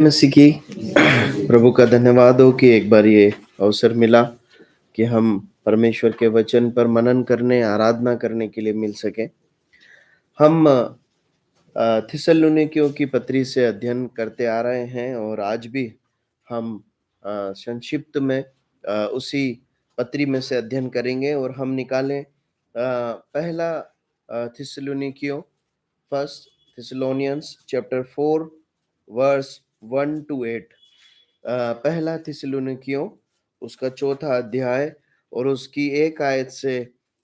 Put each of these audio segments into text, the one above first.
मसीह की प्रभु का धन्यवाद हो कि एक बार ये अवसर मिला कि हम परमेश्वर के वचन पर मनन करने, आराधना करने के लिए मिल सके। हम थिस्सलुनीकियों की पत्री से अध्ययन करते आ रहे हैं और आज भी हम संक्षिप्त में उसी पत्री में से अध्ययन करेंगे और हम निकालें पहला थिस्सलुनीकियों first Thessalonians chapter 4 verse 1 to 8। पहला थिस्सलुनीकियों उसका चौथा अध्याय और उसकी 1 आयत से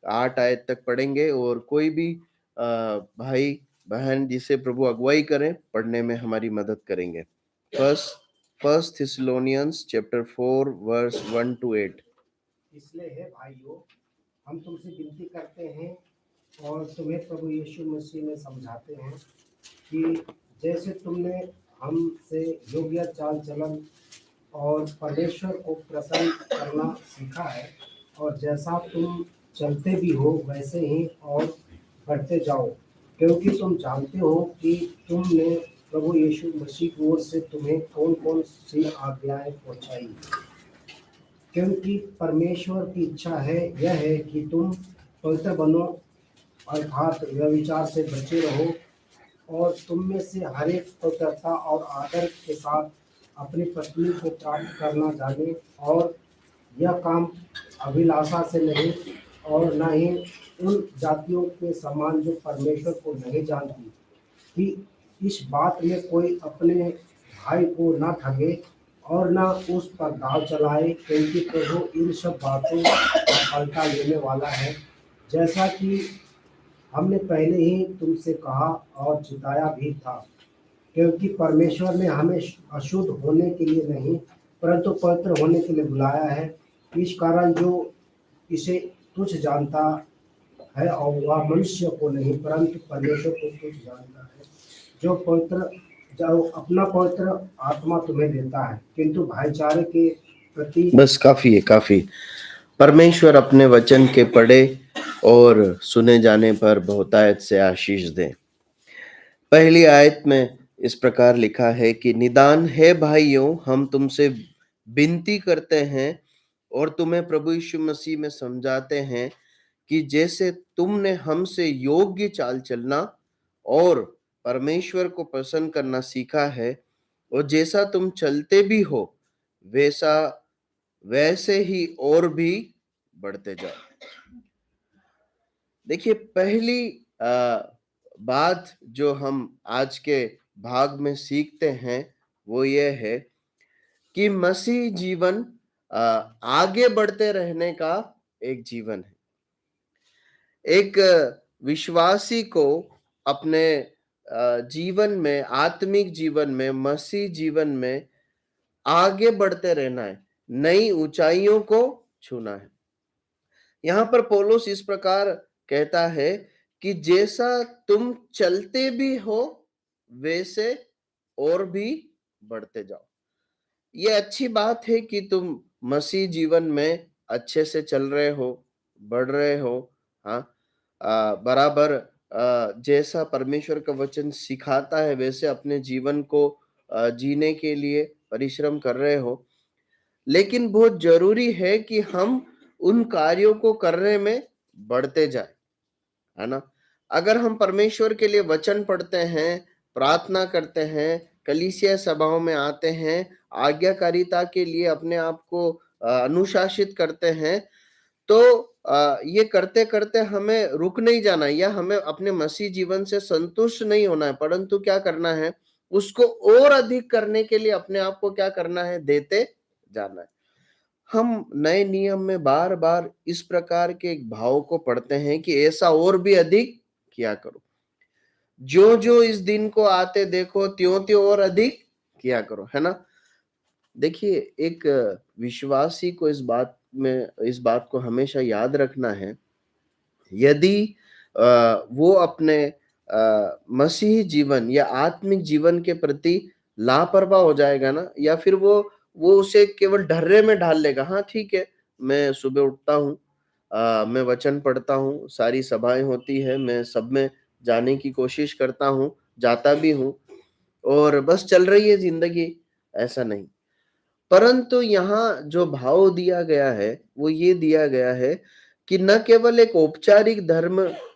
8 आयत तक पढ़ेंगे और कोई भी भाई बहन जिसे प्रभु अगुवाई करें पढ़ने में हमारी मदद करेंगे। First Thessalonians chapter 4 verse 1 to 8। इसलिए हे भाइयों, हम तुमसे विनती करते हैं और तुम्हें प्रभु यीशु मसीह में समझाते हैं कि जैसे तुमने हमसे योग्य चाल चलन और परमेश्वर को प्रसन्न करना सीखा है और जैसा तुम चलते भी हो वैसे ही और बढ़ते जाओ, क्योंकि तुम जानते हो कि तुमने प्रभु यीशु मसीह की ओर से तुम्हें कौन कौन सी आज्ञाएं पहुंचाई। क्योंकि परमेश्वर की इच्छा है यह है कि तुम पवित्र बनो, अर्थात व्यभिचार से बचे रहो और तुम में से हर एक पवित्रता और आदर के साथ अपनी पत्नी को प्राप्त करना जाने, और यह काम अभिलाषा से नहीं और न ही उन जातियों के समान जो परमेश्वर को नहीं जानती, कि इस बात में कोई अपने भाई को न ठगे और न उस पर दाव चलाए, क्योंकि प्रभु इन सब बातों का पलटा लेने वाला है, जैसा कि हमने पहले ही तुमसे कहा और चिताया भी था। क्योंकि परमेश्वर ने हमें अशुद्ध होने के लिए नहीं परंतु पवित्र होने के लिए बुलाया है। इस कारण जो इसे तुच्छ जानता है और वह मनुष्य को नहीं परंतु परमेश्वर को तुच्छ जानता है, जो अपना पवित्र आत्मा तुम्हें देता है, किंतु भाईचारे के प्रति बस काफी है, काफी। परमेश्वर अपने वचन के पढ़े और सुने जाने पर बहुतायत से आशीष दे। पहली आयत में इस प्रकार लिखा है कि निदान है भाइयों, हम तुमसे विनती करते हैं और तुम्हें प्रभु यीशु मसीह में समझाते हैं कि जैसे तुमने हमसे योग्य चाल चलना और परमेश्वर को प्रसन्न करना सीखा है और जैसा तुम चलते भी हो वैसे ही और भी बढ़ते जाओ। देखिए, पहली बात जो हम आज के भाग में सीखते हैं वो ये है कि मसीह जीवन आगे बढ़ते रहने का एक जीवन है। एक विश्वासी को अपने जीवन में, आत्मिक जीवन में, मसीह जीवन में आगे बढ़ते रहना है, नई ऊंचाइयों को छूना है। यहाँ पर पौलुस इस प्रकार कहता है कि जैसा तुम चलते भी हो वैसे और भी बढ़ते जाओ। ये अच्छी बात है कि तुम मसीह जीवन में अच्छे से चल रहे हो, बढ़ रहे हो। हाँ, बराबर जैसा परमेश्वर का वचन सिखाता है वैसे अपने जीवन को जीने के लिए परिश्रम कर रहे हो। लेकिन बहुत जरूरी है कि हम उन कार्यों को करने में बढ़ते जाए, है ना। अगर हम परमेश्वर के लिए वचन पढ़ते हैं, प्रार्थना करते हैं, कलीसिया सभाओं में आते हैं, आज्ञाकारिता के लिए अपने आप को अनुशासित करते हैं, तो ये करते करते हमें रुक नहीं जाना या हमें अपने मसीह जीवन से संतुष्ट नहीं होना है, परंतु क्या करना है, उसको और अधिक करने के लिए अपने आप को क्या करना है, देते जाना है। हम नए नियम में बार बार इस प्रकार के एक भाव को पढ़ते हैं कि ऐसा और भी अधिक किया करो, जो जो इस दिन को आते देखो त्यों त्यों और अधिक किया करो, है ना। देखिए, एक विश्वासी को इस बात को हमेशा याद रखना है, यदि वो अपने मसीही जीवन या आत्मिक जीवन के प्रति लापरवाह हो जाएगा ना, या फिर वो उसे केवल ढर्रे में ढाल लेगा। हाँ ठीक है, मैं सुबह उठता हूँ, मैं वचन पढ़ता हूँ, सारी सभाएं होती है, मैं सब में जाने की कोशिश करता हूँ, जाता भी हूँ और बस चल रही है जिंदगी। ऐसा नहीं। परंतु यहाँ जो भाव दिया गया है, वो ये दिया गया है कि न केवल एक औपचारिक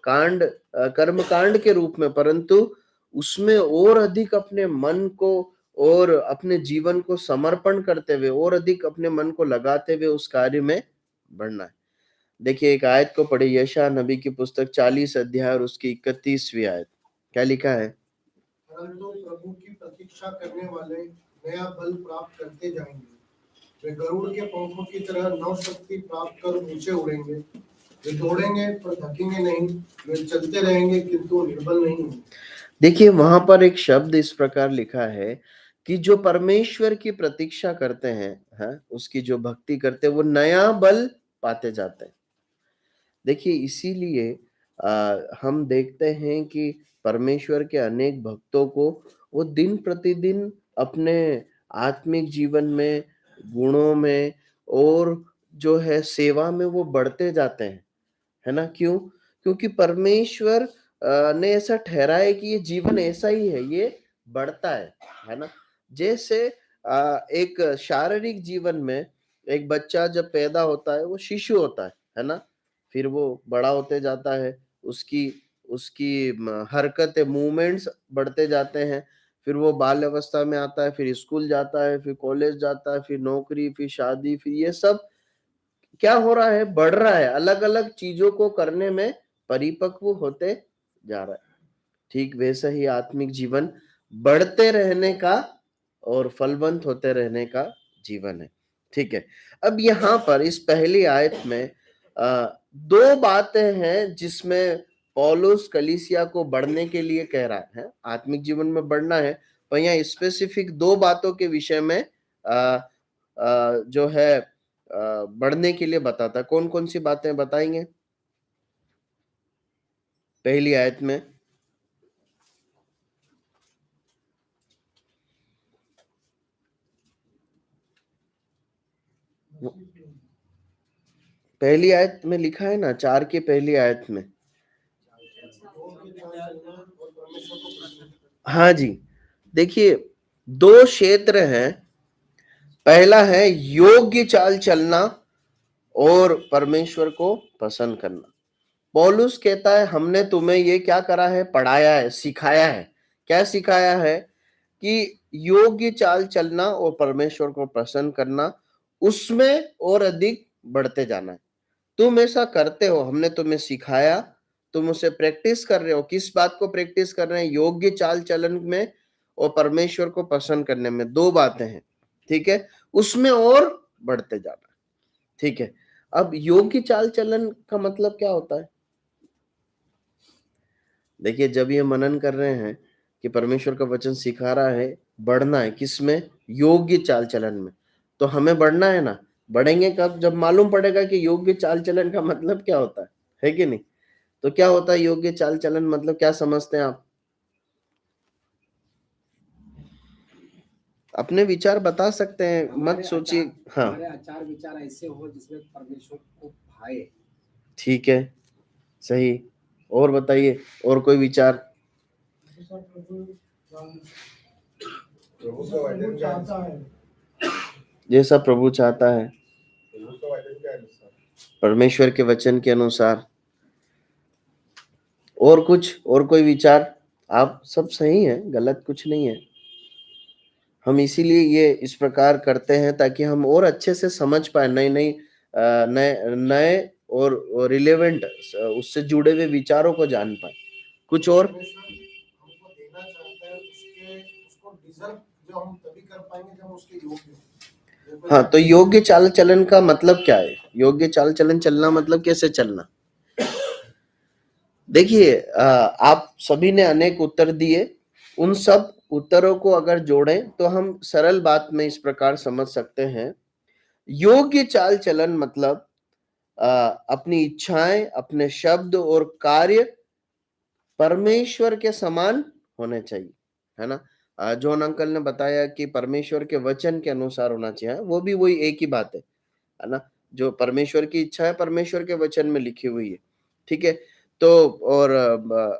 कर्म कांड के रूप में, परंतु उसमें और अधिक अपने मन को और अपने जीवन को समर्पण करते हुए और अधिक अपने मन को लगाते हुए उस कार्य में बढ़ना है। देखिए एक आयत को पढ़े, यशायाह नबी की पुस्तक 40 अध्याय और उसकी 31वीं आयत। क्या लिखा है? परंतु प्रभु की प्रतीक्षा करने वाले नया बल प्राप्त करते जाएंगे। वे गरुड़ के पंखों की तरह नव शक्ति प्राप्त कर ऊंचे उड़ेंगे। वे दौड़ेंगे पर थकेंगे नहीं, वे चलते रहेंगे किंतु निर्बल नहीं होंगे। देखिए वहां पर एक शब्द इस प्रकार लिखा है कि जो परमेश्वर की प्रतीक्षा करते हैं, उसकी जो भक्ति करते हैं, वो नया बल पाते जाते हैं। देखिए इसीलिए हम देखते हैं कि परमेश्वर के अनेक भक्तों को वो दिन प्रतिदिन अपने आत्मिक जीवन में, गुणों में और जो है सेवा में वो बढ़ते जाते हैं, है ना? क्यों? क्योंकि परमेश्वर ने ऐसा ठहरा है कि ये जीवन ऐसा ही है, ये बढ़ता है ना? जैसे एक शारीरिक जीवन में एक बच्चा जब पैदा होता है, वो शिशु होता है ना? फिर वो बड़ा होते जाता है, उसकी उसकी हरकतें, मूवमेंट्स बढ़ते जाते हैं, फिर वो बाल अवस्था में आता है, फिर स्कूल जाता है, फिर कॉलेज जाता है, फिर नौकरी, फिर शादी, फिर ये सब क्या हो रहा है? बढ़ रहा है, अलग अलग चीजों को करने में परिपक्व होते जा रहा है। ठीक वैसा ही आत्मिक जीवन बढ़ते रहने का और फलवंत होते रहने का जीवन है। ठीक है, अब यहाँ पर इस पहली आयत में दो बातें हैं जिसमें पौलुस कलीसिया को बढ़ने के लिए कह रहा है। आत्मिक जीवन में बढ़ना है, पर यहाँ स्पेसिफिक दो बातों के विषय में जो है बढ़ने के लिए बताता है। कौन कौन सी बातें बताएंगे पहली आयत में? पहली आयत में लिखा है ना, 4 की पहली आयत में। हाँ जी, देखिए दो क्षेत्र हैं। पहला है योग्य चाल चलना और परमेश्वर को पसंद करना। पौलुस कहता है हमने तुम्हें ये क्या करा है? पढ़ाया है, सिखाया है। क्या सिखाया है? कि योग्य चाल चलना और परमेश्वर को पसंद करना, उसमें और अधिक बढ़ते जाना है। तुम ऐसा करते हो, हमने तुम्हें सिखाया, तुम उसे प्रैक्टिस कर रहे हो। किस बात को प्रैक्टिस कर रहे हैं? योग्य चाल चलन में और परमेश्वर को पसंद करने में, दो बातें हैं। ठीक है, उसमें और बढ़ते जाना। ठीक है, अब योग्य चाल चलन का मतलब क्या होता है? देखिए जब ये मनन कर रहे हैं कि परमेश्वर का वचन सिखा रहा है बढ़ना है, किसमें? योग्य चाल चलन में। तो हमें बढ़ना है ना। बढ़ेंगे कब? जब मालूम पड़ेगा कि योग्य चाल चलन का मतलब क्या होता है कि नहीं? तो क्या होता है योग्य चाल चलन मतलब? क्या समझते हैं आप? अपने विचार बता सकते हैं, मत सोचिए। हाँ, हमारे आचार विचार ऐसे हो जिसमें परमेश्वर को भाए। ठीक है, सही। और बताइए, और कोई विचार? जैसा प्रभु चाहता है, परमेश्वर के वचन के अनुसार। और कुछ, और कोई विचार? आप सब सही है, गलत कुछ नहीं है। हम इसीलिए ये इस प्रकार करते हैं ताकि हम और अच्छे से समझ पाए, नए नए नए नए और रिलेवेंट उससे जुड़े हुए विचारों को जान पाए। कुछ और? हमको देना चाहता है, उसको डिजर्व जो हम तभी कर पाएंगे जब हम उसके योग्य हों। हाँ, तो योग्य चाल चलन का मतलब क्या है? योग्य चाल चलन चलना मतलब कैसे चलना? देखिए आप सभी ने अनेक उत्तर दिए। उन सब उत्तरों को अगर जोड़ें तो हम सरल बात में इस प्रकार समझ सकते हैं। योग्य चाल चलन मतलब अपनी इच्छाएं, अपने शब्द और कार्य परमेश्वर के समान होने चाहिए, है ना? जॉन अंकल ने बताया कि परमेश्वर के वचन के अनुसार होना चाहिए। वो भी वही एक ही बात है ना? जो परमेश्वर की इच्छा है, परमेश्वर के वचन में लिखी हुई है। ठीक है, तो और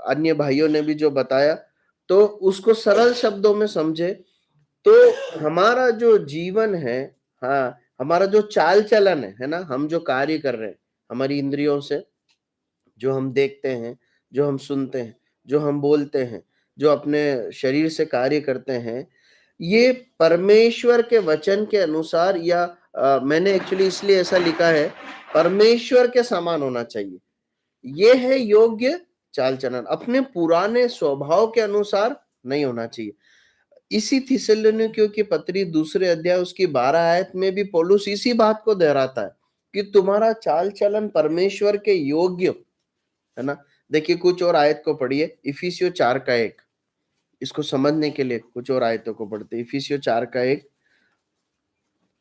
अन्य भाइयों ने भी जो बताया, तो उसको सरल शब्दों में समझे तो हमारा जो जीवन है, हाँ, हमारा जो चाल चलन है ना, हम जो कार्य कर रहे हैं हमारी इंद्रियों से, जो हम देखते हैं, जो हम सुनते हैं, जो हम बोलते हैं, जो अपने शरीर से कार्य करते हैं, ये परमेश्वर के वचन के अनुसार या मैंने एक्चुअली इसलिए ऐसा लिखा है, परमेश्वर के समान होना चाहिए। ये है योग्य चाल चलन, अपने पुराने स्वभाव के अनुसार नहीं होना चाहिए। इसी थिस्सलुनीकियों की पत्री दूसरे अध्याय उसकी 12 आयत में भी पौलुस इसी बात को दोहराता है कि तुम्हारा चाल चलन परमेश्वर के योग्य है ना। देखिए कुछ और आयत को पढ़िए, इफिसियों 4 का 1, इसको समझने के लिए कुछ और आयतों को पढ़ते हैं। इफिसियों 4 का 1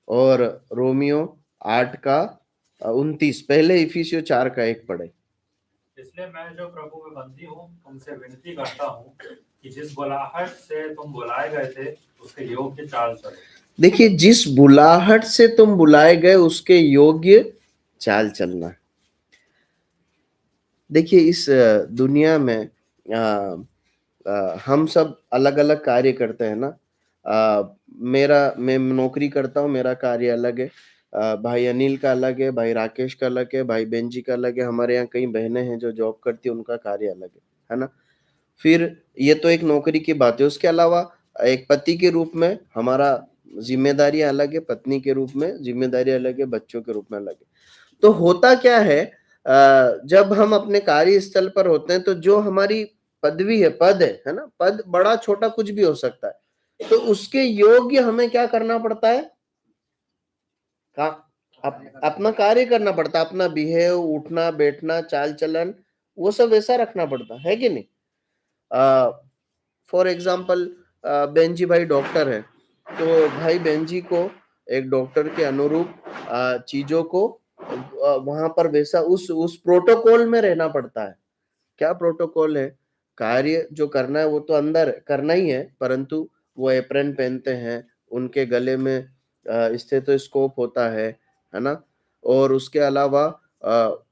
और रोमियो 8 का 29। पहले इफिसियों 4 का 1 पढ़े। इसलिए मैं जो प्रभु में बंदी हूँ तुमसे विनती करता हूँ कि जिस बुलाहट से तुम बुलाए गए थे उसके योग्य चाल चलो। देखिए जिस बुलाहट से तुम बुलाए गए उसके योग्य चाल चलना। देखिए इस दुनिया में हम सब अलग अलग कार्य करते हैं ना। मैं नौकरी करता हूँ, मेरा कार्य अलग है। भाई अनिल का अलग है, भाई राकेश का अलग है, भाई बेंजी का अलग है। हमारे यहाँ कई बहनें हैं जो जॉब करती है, उनका कार्य अलग है ना। फिर ये तो एक नौकरी की बात है। उसके अलावा एक पति के रूप में हमारा जिम्मेदारी अलग है, पत्नी के रूप में जिम्मेदारी अलग है, बच्चों के रूप में अलग है। तो होता क्या है, जब हम अपने कार्यस्थल पर होते हैं तो जो हमारी पदवी है, पद है ना, पद बड़ा छोटा कुछ भी हो सकता है, तो उसके योग्य हमें क्या करना पड़ता है, अपना कार्य करना पड़ता है, अपना बिहेव, उठना बैठना, चाल चलन, वो सब वैसा रखना पड़ता है कि नहीं। फॉर एग्जाम्पल बेंजी भाई डॉक्टर है, तो भाई बेंजी को एक डॉक्टर के अनुरूप चीजों को वहां पर वैसा उस प्रोटोकॉल में रहना पड़ता है। क्या प्रोटोकॉल है, कार्य जो करना है वो तो अंदर करना ही है, परंतु वो एप्रन पहनते हैं, उनके गले में स्टेथोस्कोप होता है ना। और उसके अलावा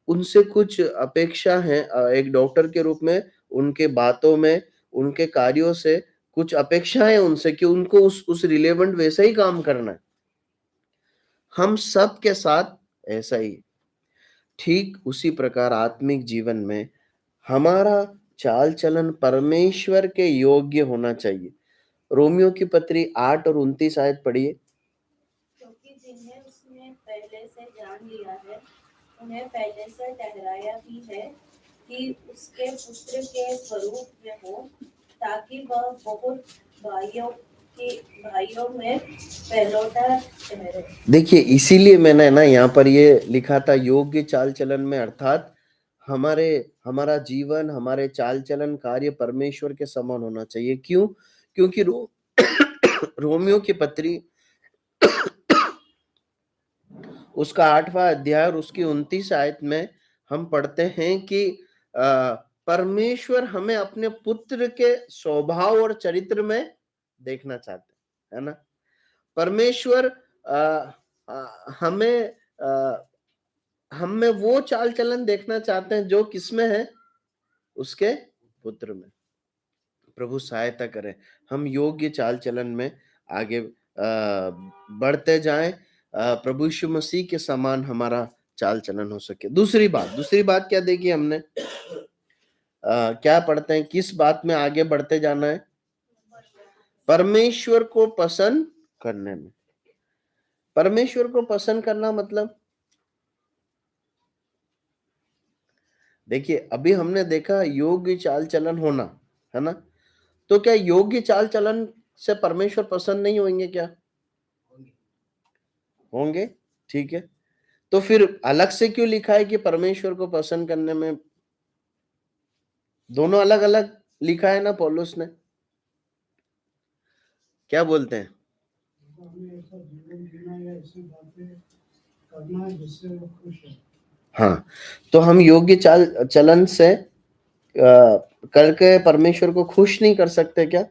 उनसे कुछ अपेक्षा है, एक डॉक्टर के रूप में उनके बातों में, उनके कार्यों से कुछ अपेक्षाएं उनसे कि उनको उस रिलेवेंट वैसा ही काम करना है। हम सब के साथ ऐसा ही। ठीक उसी प्रकार आत्मिक जीवन में हमारा चाल चलन परमेश्वर के योग्य होना चाहिए। रोमियो की पत्री 8 और 29 आयत पढ़िए। क्योंकि जिन्हें उसने पहले से जान लिया है उन्हें पहले से ठहराया भी है कि उसके पुत्र के स्वरूप में हो, ताकि वह बहुत भाइयों में पहलौठा ठहरे। देखिए इसीलिए मैंने ना यहाँ पर ये लिखा था योग्य चाल चलन में, अर्थात हमारा जीवन, हमारे चाल चलन, कार्य परमेश्वर के समान होना चाहिए। क्यों? क्योंकि रोमियो की पत्री उसका 8वां अध्याय और उसकी 29 आयत में हम पढ़ते हैं कि परमेश्वर हमें अपने पुत्र के स्वभाव और चरित्र में देखना चाहते हैं, है ना। परमेश्वर हमें हम में वो चाल चलन देखना चाहते हैं जो किसमें है, उसके पुत्र में। प्रभु सहायता करें, हम योग्य चाल चलन में आगे बढ़ते जाएं, प्रभु यीशु मसीह के समान हमारा चाल चलन हो सके। दूसरी बात क्या देखी हमने, क्या पढ़ते हैं, किस बात में आगे बढ़ते जाना है, परमेश्वर को पसंद करने में। परमेश्वर को पसंद करना मतलब, देखिए अभी हमने देखा योग्य चाल चलन होना, है ना। तो क्या योग्य चाल चलन से परमेश्वर पसंद नहीं होंगे क्या? होंगे, ठीक है। तो फिर अलग से क्यों लिखा है कि परमेश्वर को पसंद करने में? दोनों अलग अलग लिखा है ना पौलुस ने। क्या बोलते हैं? हाँ, तो हम योग्य चाल चलन से करके परमेश्वर को खुश नहीं कर सकते क्या?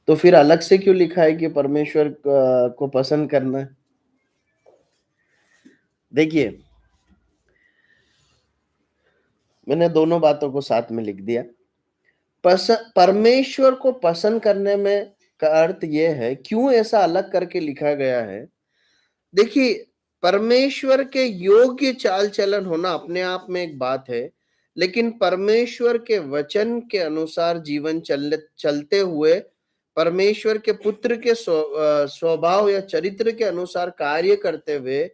तो फिर अलग से क्यों लिखा है कि परमेश्वर को पसंद करना है? देखिए मैंने दोनों बातों को साथ में लिख दिया। परमेश्वर को पसंद करने में का अर्थ ये है, क्यों ऐसा अलग करके लिखा गया है? देखिए, परमेश्वर के योग्य चाल चलन होना अपने आप में एक बात है, लेकिन परमेश्वर के वचन के अनुसार जीवन चलते हुए परमेश्वर के पुत्र के स्वभाव या चरित्र के अनुसार कार्य करते हुए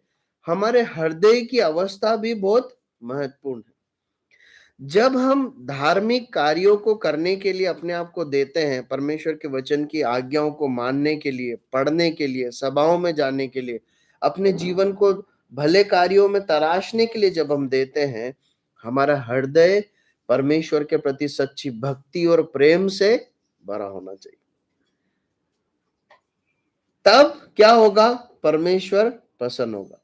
हमारे हृदय की अवस्था भी बहुत महत्वपूर्ण है। जब हम धार्मिक कार्यों को करने के लिए अपने आप को देते हैं, परमेश्वर के वचन की आज्ञाओं को मानने के लिए, पढ़ने के लिए, सभाओं में जाने के लिए, अपने जीवन को भले कार्यों में तराशने के लिए जब हम देते हैं, हमारा हृदय परमेश्वर के प्रति सच्ची भक्ति और प्रेम से भरा होना चाहिए। तब क्या होगा? परमेश्वर प्रसन्न होगा।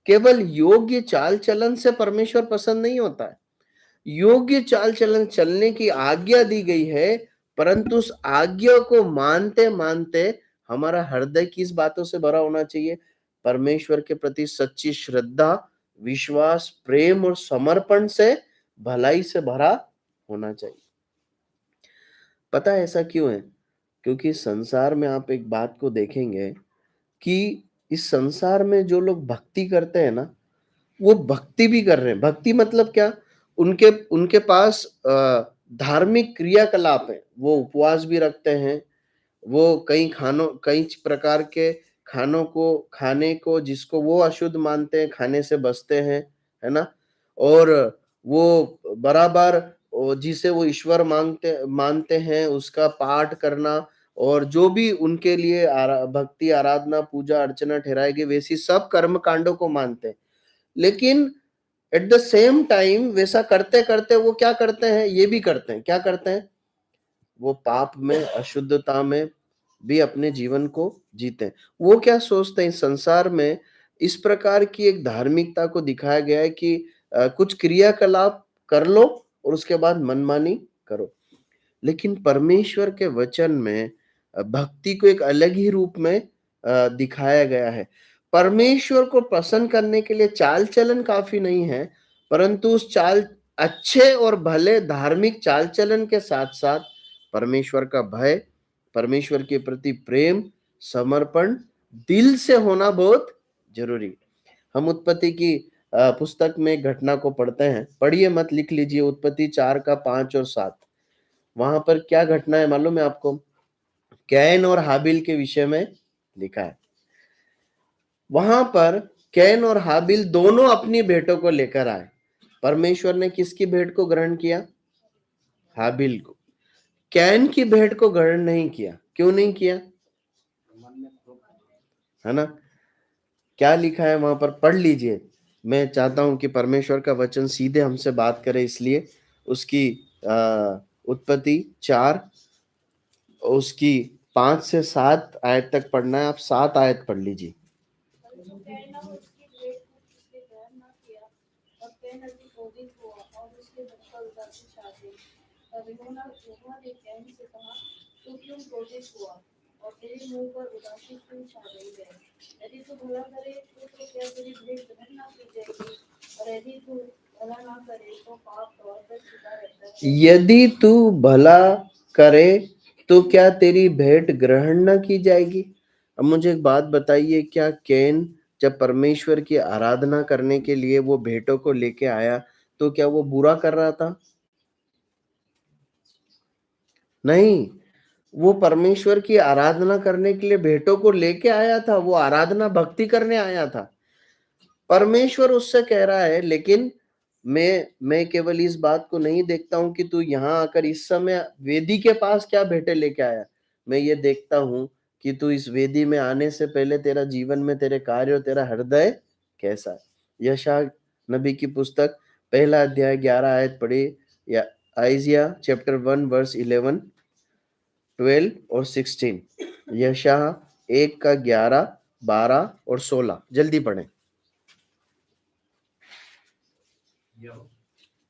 केवल योग्य चाल चलन से परमेश्वर पसंद नहीं होता है। योग्य चाल चलन चलने की आज्ञा दी गई है, परंतु उस आज्ञा को मानते मानते हमारा हृदय किस बातों से भरा होना चाहिए? परमेश्वर के प्रति सच्ची श्रद्धा, विश्वास, प्रेम और समर्पण से, भलाई से भरा होना चाहिए। पता है ऐसा क्यों है? क्योंकि संसार में आप एक बात को देखेंगे कि इस संसार में जो लोग भक्ति करते हैं ना, वो भक्ति भी कर रहे हैं। भक्ति मतलब क्या? उनके उनके पास धार्मिक क्रियाकलाप है। वो उपवास भी रखते हैं, वो कई प्रकार के खानों को खाने को जिसको वो अशुद्ध मानते हैं, खाने से बचते हैं, है ना? और वो बराबर जिसे वो ईश्वर मानते हैं उसका पाठ करना, और जो भी उनके लिए भक्ति, आराधना, पूजा अर्चना ठहराई गई वैसी सब कर्म कांडों को मानते हैं। लेकिन एट द सेम टाइम वैसा करते करते वो क्या करते हैं? ये भी करते हैं, क्या करते हैं? वो पाप में, अशुद्धता में भी अपने जीवन को जीते हैं। वो क्या सोचते हैं? संसार में इस प्रकार की एक धार्मिकता को दिखाया गया है कि कुछ क्रियाकलाप कर लो और उसके बाद मनमानी करो। लेकिन परमेश्वर के वचन में भक्ति को एक अलग ही रूप में दिखाया गया है। परमेश्वर को प्रसन्न करने के लिए चाल चलन काफी नहीं है, परंतु उस अच्छे और भले धार्मिक चाल चलन के साथ साथ परमेश्वर का भय, परमेश्वर के प्रति प्रेम, समर्पण दिल से होना बहुत जरूरी। हम उत्पत्ति की पुस्तक में एक घटना को पढ़ते हैं, पढ़िए मत, लिख लीजिए, उत्पत्ति 4 का 5 और 7। वहां पर क्या घटना है मालूम है आपको? कैन और हाबिल के विषय में लिखा है। वहां पर कैन और हाबिल दोनों अपनी भेंटों को लेकर आए। परमेश्वर ने किसकी भेंट को ग्रहण किया? हाबिल को। कैन की भेंट को ग्रहण नहीं किया। क्यों नहीं किया? है ना? क्या लिखा है वहां पर? पढ़ लीजिए। मैं चाहता हूं कि परमेश्वर का वचन सीधे हमसे बात करे, इसलिए उसकी उत्पत्ति 4 उसकी 5 से 7 आयत तक पढ़ना है। आप 7 आयत पढ़ लीजिए। कैन और उसकी भेंट को उसने ग्रहण न किया, और कैन अति क्रोधित हुआ और उसके मुख पर उदासी छा गई। तब यहोवा ने कैन से कहा, तू क्यों क्रोधित हुआ और तेरे मुंह पर उदासी क्यों छा गई है? यदि तू भला करे तो क्या तेरी भेंट ग्रहण न की जाएगी, और यदि तू भला ना करे तो पाप तौर पर छिपा रहता है। यदि तू भला करे तो क्या तेरी भेंट ग्रहण न की जाएगी? अब मुझे एक बात बताइए, क्या कैन जब परमेश्वर की आराधना करने के लिए वो भेंटों को लेके आया, तो क्या वो बुरा कर रहा था? नहीं, वो परमेश्वर की आराधना करने के लिए भेंटों को लेके आया था। वो आराधना भक्ति करने आया था। परमेश्वर उससे कह रहा है, लेकिन मैं केवल इस बात को नहीं देखता हूं कि तू यहाँ आकर इस समय वेदी के पास क्या भेंटे लेके आया। मैं ये देखता हूं कि तू इस वेदी में आने से पहले तेरा जीवन में तेरे कार्य और तेरा हृदय कैसा है। यशायाह नबी की पुस्तक 1 अध्याय 11 आयत पढ़े, या आइजिया चैप्टर 1 वर्स 11, 12 और 16। यशायाह 1 का 11, 12 और 16 जल्दी पढ़ें।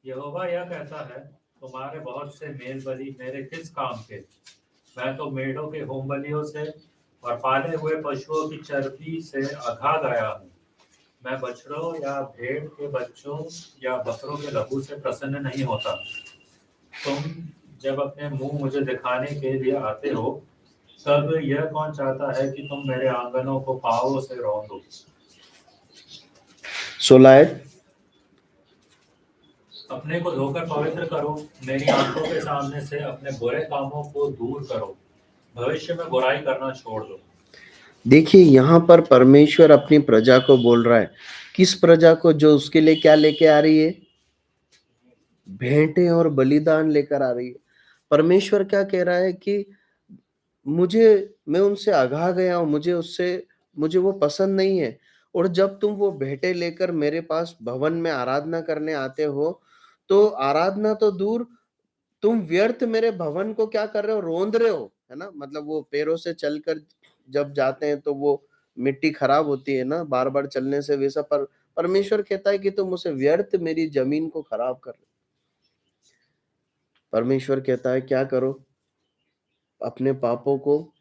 यहोवा यह कहता है, तुम्हारे बहुत से मेल बलि मेरे किस काम के? मैं तो मेढ़ों के होम बलियों से और पाले हुए पशुओं की चर्बी से अघा गया हूँ। मैं बछड़ों या भेड़ के बच्चों या बकरों के लहू से प्रसन्न नहीं होता। तुम जब अपने मुंह मुझे दिखाने के लिए आते हो, तब यह कौन चाहता है कि तुम मेरे आंगनों को पाँवों से रौंदो। 16 आयत। अपने को धोकर पवित्र करो, मेरी आंखों के सामने से अपने बुरे कामों को दूर करो, भविष्य में बुराई करना छोड़ दो। देखिए यहाँ पर परमेश्वर अपनी प्रजा को बोल रहा है, किस प्रजा को? जो उसके लिए क्या लेके आ रही है? भेंटें और बलिदान लेकर आ रही है। परमेश्वर क्या कह रहा है कि मैं उनसे अघा गया हूं, मुझे वो पसंद नहीं है। और जब तुम वो भेंटें लेकर मेरे पास भवन में आराधना करने आते हो, तो आराधना तो दूर, तुम व्यर्थ मेरे भवन को क्या कर रहे हो? रोंद रहे हो, है ना? मतलब वो पैरों से चलकर जब जाते हैं तो वो मिट्टी खराब होती है ना, बार बार चलने से, वैसा परमेश्वर कहता है कि तुम उसे व्यर्थ मेरी जमीन को खराब कर रहे हो। परमेश्वर कहता है क्या करो? अपने पापों को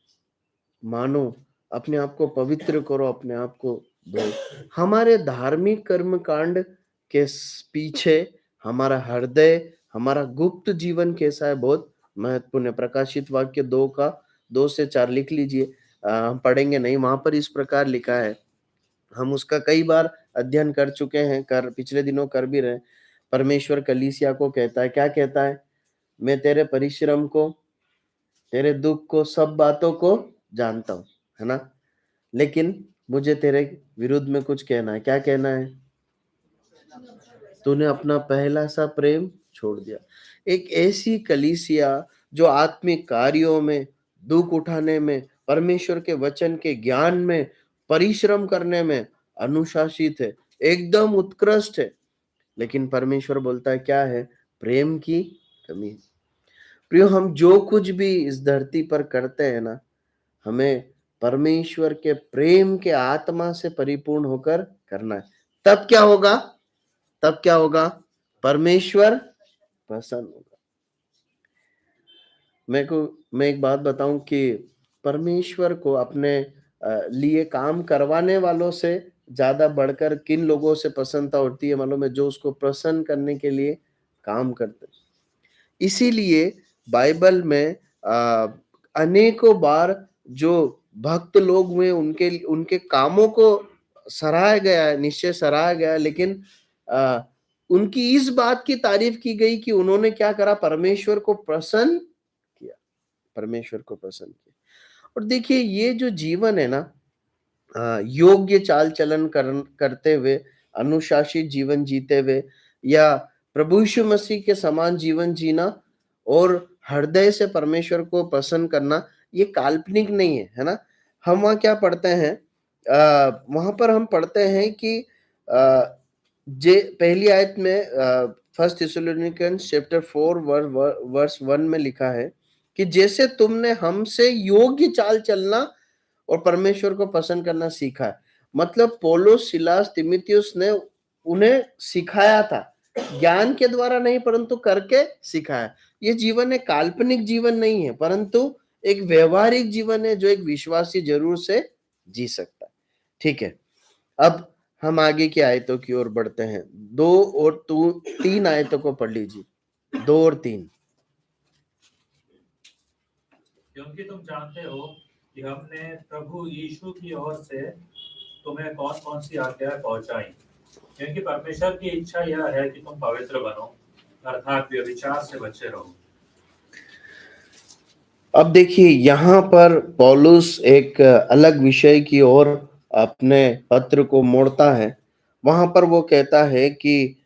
मानो, अपने आप को पवित्र करो, अपने आप को धो। हमारे धार्मिक कर्म कांड के पीछे हमारा हृदय, हमारा गुप्त जीवन कैसा है, बहुत महत्वपूर्ण है। प्रकाशित वाक्य 2 से 4 लिख लीजिए। हम पढ़ेंगे नहीं, वहां पर इस प्रकार लिखा है, हम उसका कई बार अध्ययन कर चुके हैं, पिछले दिनों कर भी रहे। परमेश्वर कलीसिया को कहता है, क्या कहता है? मैं तेरे परिश्रम को, तेरे दुख को, सब बातों को जानता हूं, है ना? लेकिन मुझे तेरे विरुद्ध में कुछ कहना है। क्या कहना है? तूने अपना पहला सा प्रेम छोड़ दिया। एक ऐसी कलीसिया जो आत्मिक कार्यों में, दुख उठाने में, परमेश्वर के वचन के ज्ञान में, परिश्रम करने में अनुशासित है, एकदम उत्कृष्ट है, लेकिन परमेश्वर बोलता है क्या है? प्रेम की कमी। प्रियो, हम जो कुछ भी इस धरती पर करते हैं ना, हमें परमेश्वर के प्रेम के आत्मा से परिपूर्ण होकर करना है। तब क्या होगा? परमेश्वर प्रसन्न होगा। मैं एक बात बताऊं कि परमेश्वर को अपने लिए काम करवाने वालों से ज्यादा बढ़कर किन लोगों से प्रसन्नता होती है मालूम है? जो उसको प्रसन्न करने के लिए काम करते हैं। इसीलिए बाइबल में अनेकों बार जो भक्त लोग हुए, उनके उनके कामों को सराहा गया है, निश्चय सराहा गया है, लेकिन उनकी इस बात की तारीफ की गई कि उन्होंने क्या करा? परमेश्वर को प्रसन्न किया, परमेश्वर को प्रसन्न किया। और देखिए ये जो जीवन है ना, योग्य चाल चलन करते हुए, अनुशासित जीवन जीते हुए, या प्रभु यीशु मसीह के समान जीवन जीना और हृदय से परमेश्वर को प्रसन्न करना, ये काल्पनिक नहीं है, है ना? हम वहाँ क्या पढ़ते हैं? वहां पर हम पढ़ते हैं कि जे पहली आयत में, फर्स्ट थिस्सलुनीकियंस चैप्टर 4 वर्स 1 में लिखा है कि जैसे तुमने हमसे योग्य चाल चलना और परमेश्वर को पसंद करना सीखा है। मतलब पौलुस, सिलास, तीमुथियुस ने उन्हें सिखाया था, ज्ञान के द्वारा नहीं परंतु करके सिखाया। ये जीवन एक काल्पनिक जीवन नहीं है, परंतु एक व्यवहारिक जीवन है जो एक विश्वासी जरूर से जी सकता है। ठीक है, अब हम आगे की आयतों की ओर बढ़ते हैं। 2 और 3 आयतों को पढ़ लीजिए, 2 और 3। क्योंकि तुम जानते हो कि हमने प्रभु यीशु की ओर से तुम्हें कौन कौन सी आज्ञाएं पहुंचाई, क्योंकि परमेश्वर की इच्छा यह है कि तुम पवित्र बनो, अर्थात व्यभिचार से बचे रहो। अब देखिए यहाँ पर पौलुस एक अलग विषय की ओर अपने पत्र को मोड़ता है। वहां पर वो कहता है कि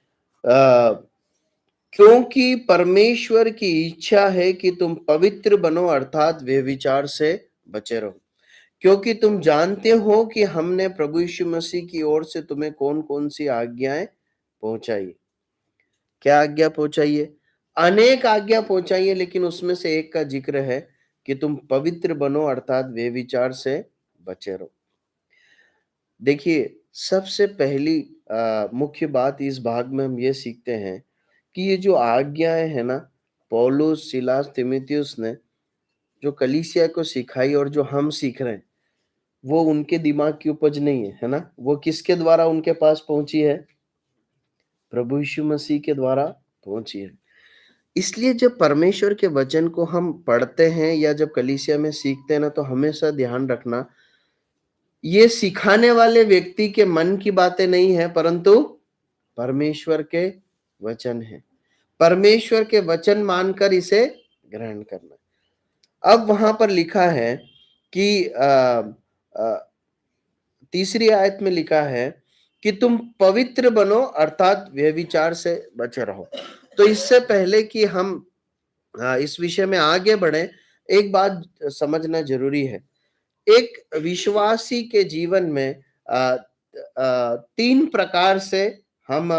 क्योंकि परमेश्वर की इच्छा है कि तुम पवित्र बनो, अर्थात व्यभिचार से बचे रहो, क्योंकि तुम जानते हो कि हमने प्रभु यीशु मसीह की ओर से तुम्हें कौन कौन सी आज्ञाएं पहुंचाई। क्या आज्ञा पहुंचाई है? अनेक आज्ञा पहुंचाई है, लेकिन उसमें से एक का जिक्र है कि तुम पवित्र बनो, अर्थात व्यभिचार से बचे रहो। देखिए सबसे पहली मुख्य बात इस भाग में हम ये सीखते हैं कि ये जो आज्ञाएं है ना, पौलुस, सिलास, तीमुथियुस ने जो कलीसिया को सिखाई और जो हम सीख रहे हैं, वो उनके दिमाग की उपज नहीं है, है ना? वो किसके द्वारा उनके पास पहुंची है? प्रभु यीशु मसीह के द्वारा पहुंची है। इसलिए जब परमेश्वर के वचन को हम पढ़ते हैं या जब कलीसिया में सीखते हैं ना, तो हमेशा ध्यान रखना, ये सिखाने वाले व्यक्ति के मन की बातें नहीं है, परंतु परमेश्वर के वचन है। परमेश्वर के वचन मानकर इसे ग्रहण करना। अब वहां पर लिखा है कि तीसरी आयत में लिखा है कि तुम पवित्र बनो, अर्थात व्यभिचार से बचे रहो। तो इससे पहले कि हम इस विषय में आगे बढ़े, एक बात समझना जरूरी है। एक विश्वासी के जीवन में तीन प्रकार से हम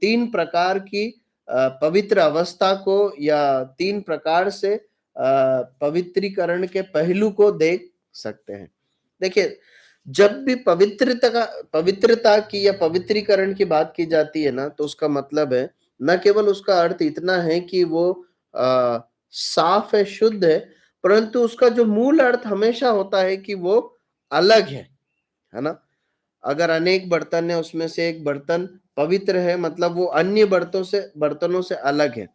तीन प्रकार की पवित्र अवस्था को या तीन प्रकार से पवित्रीकरण के पहलू को देख सकते हैं। देखिए, जब भी पवित्रता की या पवित्रीकरण की बात की जाती है ना, तो उसका मतलब है, न केवल उसका अर्थ इतना है कि वो साफ है, शुद्ध है, परंतु उसका जो मूल अर्थ हमेशा होता है कि वो अलग है ना। अगर अनेक बर्तन है, उसमें से एक बर्तन पवित्र है, मतलब वो अन्य बर्तनों से अलग है।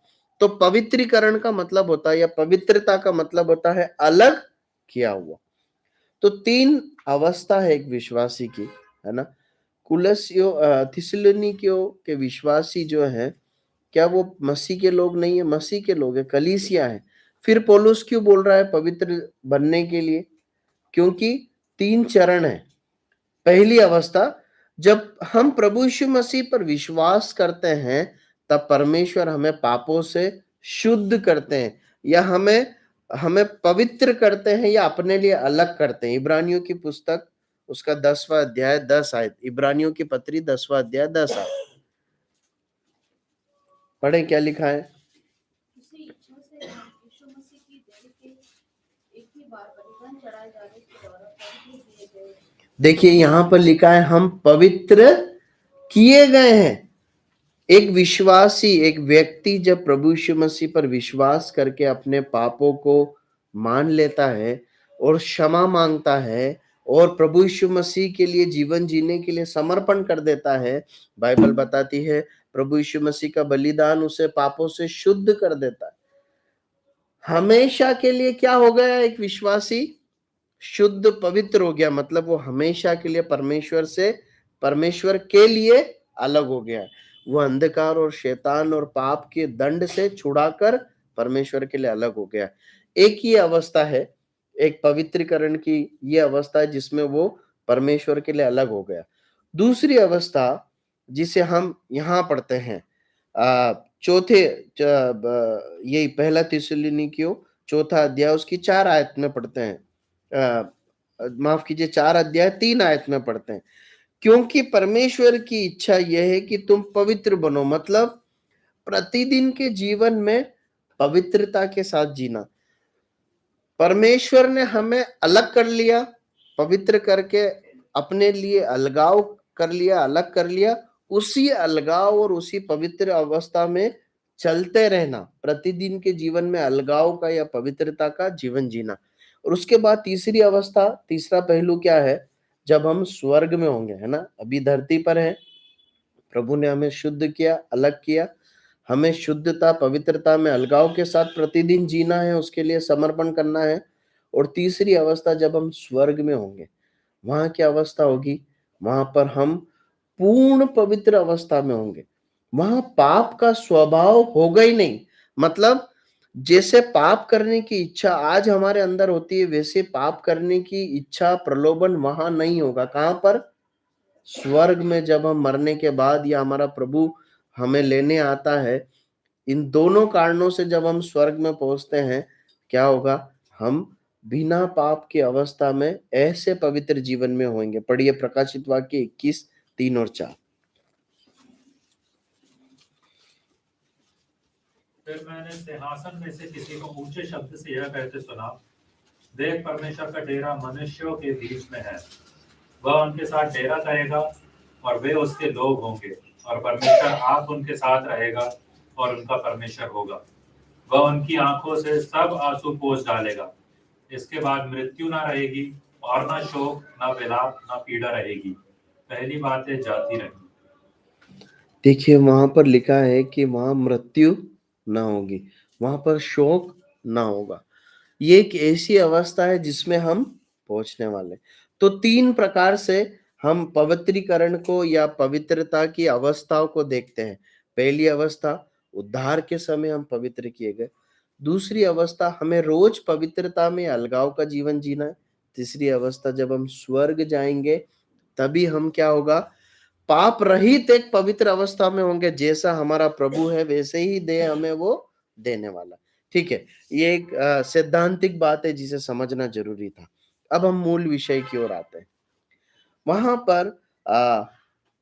तो पवित्रीकरण का मतलब होता है, या पवित्रता का मतलब होता है अलग किया हुआ। तो तीन अवस्था है एक विश्वासी की, है ना। थिस्सलुनीकियों के विश्वासी जो है, क्या वो मसीह के लोग नहीं है? मसीह के लोग है, कलीसिया है। फिर पौलुस क्यों बोल रहा है पवित्र बनने के लिए? क्योंकि तीन चरण है। पहली अवस्था, जब हम प्रभु यीशु मसीह पर विश्वास करते हैं, तब परमेश्वर हमें पापों से शुद्ध करते हैं, या हमें हमें पवित्र करते हैं, या अपने लिए अलग करते हैं। इब्रानियों की पुस्तक, उसका 10वां अध्याय 10 आयत, इब्रानियों की पत्री 10वां अध्याय 10 आयत पढ़े, क्या लिखा है? उसी इच्छा से हम यीशु मसीह की देह के एक ही बार बलिदान चढ़ाए जाने के द्वारा पवित्र किए गए। देखिए, यहां पर लिखा है हम पवित्र किए गए हैं। एक विश्वासी, एक व्यक्ति जब प्रभु यीशु मसीह पर विश्वास करके अपने पापों को मान लेता है और क्षमा मांगता है और प्रभु यीशु मसीह के लिए जीवन जीने के लिए समर्पण कर देता है, बाइबल बताती है प्रभु यीशु मसीह का बलिदान उसे पापों से शुद्ध कर देता है। हमेशा के लिए क्या हो गया? एक विश्वासी शुद्ध पवित्र हो गया, मतलब वो हमेशा के लिए परमेश्वर के लिए अलग हो गया है। वो अंधकार और शैतान और पाप के दंड से छुड़ाकर परमेश्वर के लिए अलग हो गया। एक ही अवस्था है, एक पवित्रीकरण की ये अवस्था है जिसमें वो परमेश्वर के लिए अलग हो गया। दूसरी अवस्था जिसे हम यहाँ पढ़ते हैं, यही पहला थिस्सलुनीकियों चौथा अध्याय उसकी 4 आयत में पढ़ते हैं। माफ कीजिए, 4 अध्याय 3 आयत में पढ़ते हैं, क्योंकि परमेश्वर की इच्छा यह है कि तुम पवित्र बनो, मतलब प्रतिदिन के जीवन में पवित्रता के साथ जीना। परमेश्वर ने हमें अलग कर लिया, पवित्र करके अपने लिए अलगाव कर लिया, अलग कर लिया। उसी अलगाव और उसी पवित्र अवस्था में चलते रहना, प्रतिदिन के जीवन में अलगाव का या पवित्रता का जीवन जीना। और उसके बाद तीसरी अवस्था, तीसरा पहलू क्या है? जब हम स्वर्ग में होंगे, है ना। अभी धरती पर है, प्रभु ने हमें शुद्ध किया, अलग किया, हमें शुद्धता पवित्रता में अलगाव के साथ प्रतिदिन जीना है, उसके लिए समर्पण करना है। और तीसरी अवस्था, जब हम स्वर्ग में होंगे, वहां क्या अवस्था होगी? वहां पर हम पूर्ण पवित्र अवस्था में होंगे। वहां पाप का स्वभाव होगा ही नहीं, मतलब जैसे पाप करने की इच्छा आज हमारे अंदर होती है, वैसे पाप करने की इच्छा, प्रलोभन वहां नहीं होगा। कहां पर? स्वर्ग में। जब हम मरने के बाद या हमारा प्रभु हमें लेने आता है, इन दोनों कारणों से जब हम स्वर्ग में पहुंचते हैं, क्या होगा? हम बिना पाप की अवस्था में ऐसे पवित्र जीवन में होंगे। पढ़िए प्रकाशित वाक्य 21, 3 और 4। फिर मैंने सिंहासन में से किसी को ऊंचे शब्द से यह कहते सुना, देख, परमेश्वर का डेरा मनुष्यों के बीच में है। वह उनके साथ डेरा करेगा और वे उसके लोग होंगे, और परमेश्वर आप उनके साथ रहेगा और उनका परमेश्वर होगा। वह उनकी आंखों से सब आंसू पोंछ डालेगा। इसके बाद मृत्यु ना रहेगी, और ना शोक, ना विलाप, ना पीड़ा रहेगी। पहली बातें जाती रही। देखिए, वहां पर लिखा है कि वहां मृत्यु ना होगी, वहां पर शोक ना होगा। ये एक ऐसी अवस्था है जिसमें हम पहुंचने वाले। तो 3 प्रकार से हम पवित्रीकरण को या पवित्रता की अवस्थाओं को देखते हैं। पहली अवस्था, उद्धार के समय हम पवित्र किए गए। दूसरी अवस्था, हमें रोज पवित्रता में अलगाव का जीवन जीना है। तीसरी अवस्था, जब हम स्वर्ग जाएंगे तभी हम क्या होगा, पाप रहित एक पवित्र अवस्था में होंगे। जैसा हमारा प्रभु है वैसे ही देह हमें वो देने वाला। ठीक है, ये एक सैद्धांतिक बात है जिसे समझना जरूरी था। अब हम मूल विषय की ओर आते हैं। वहां पर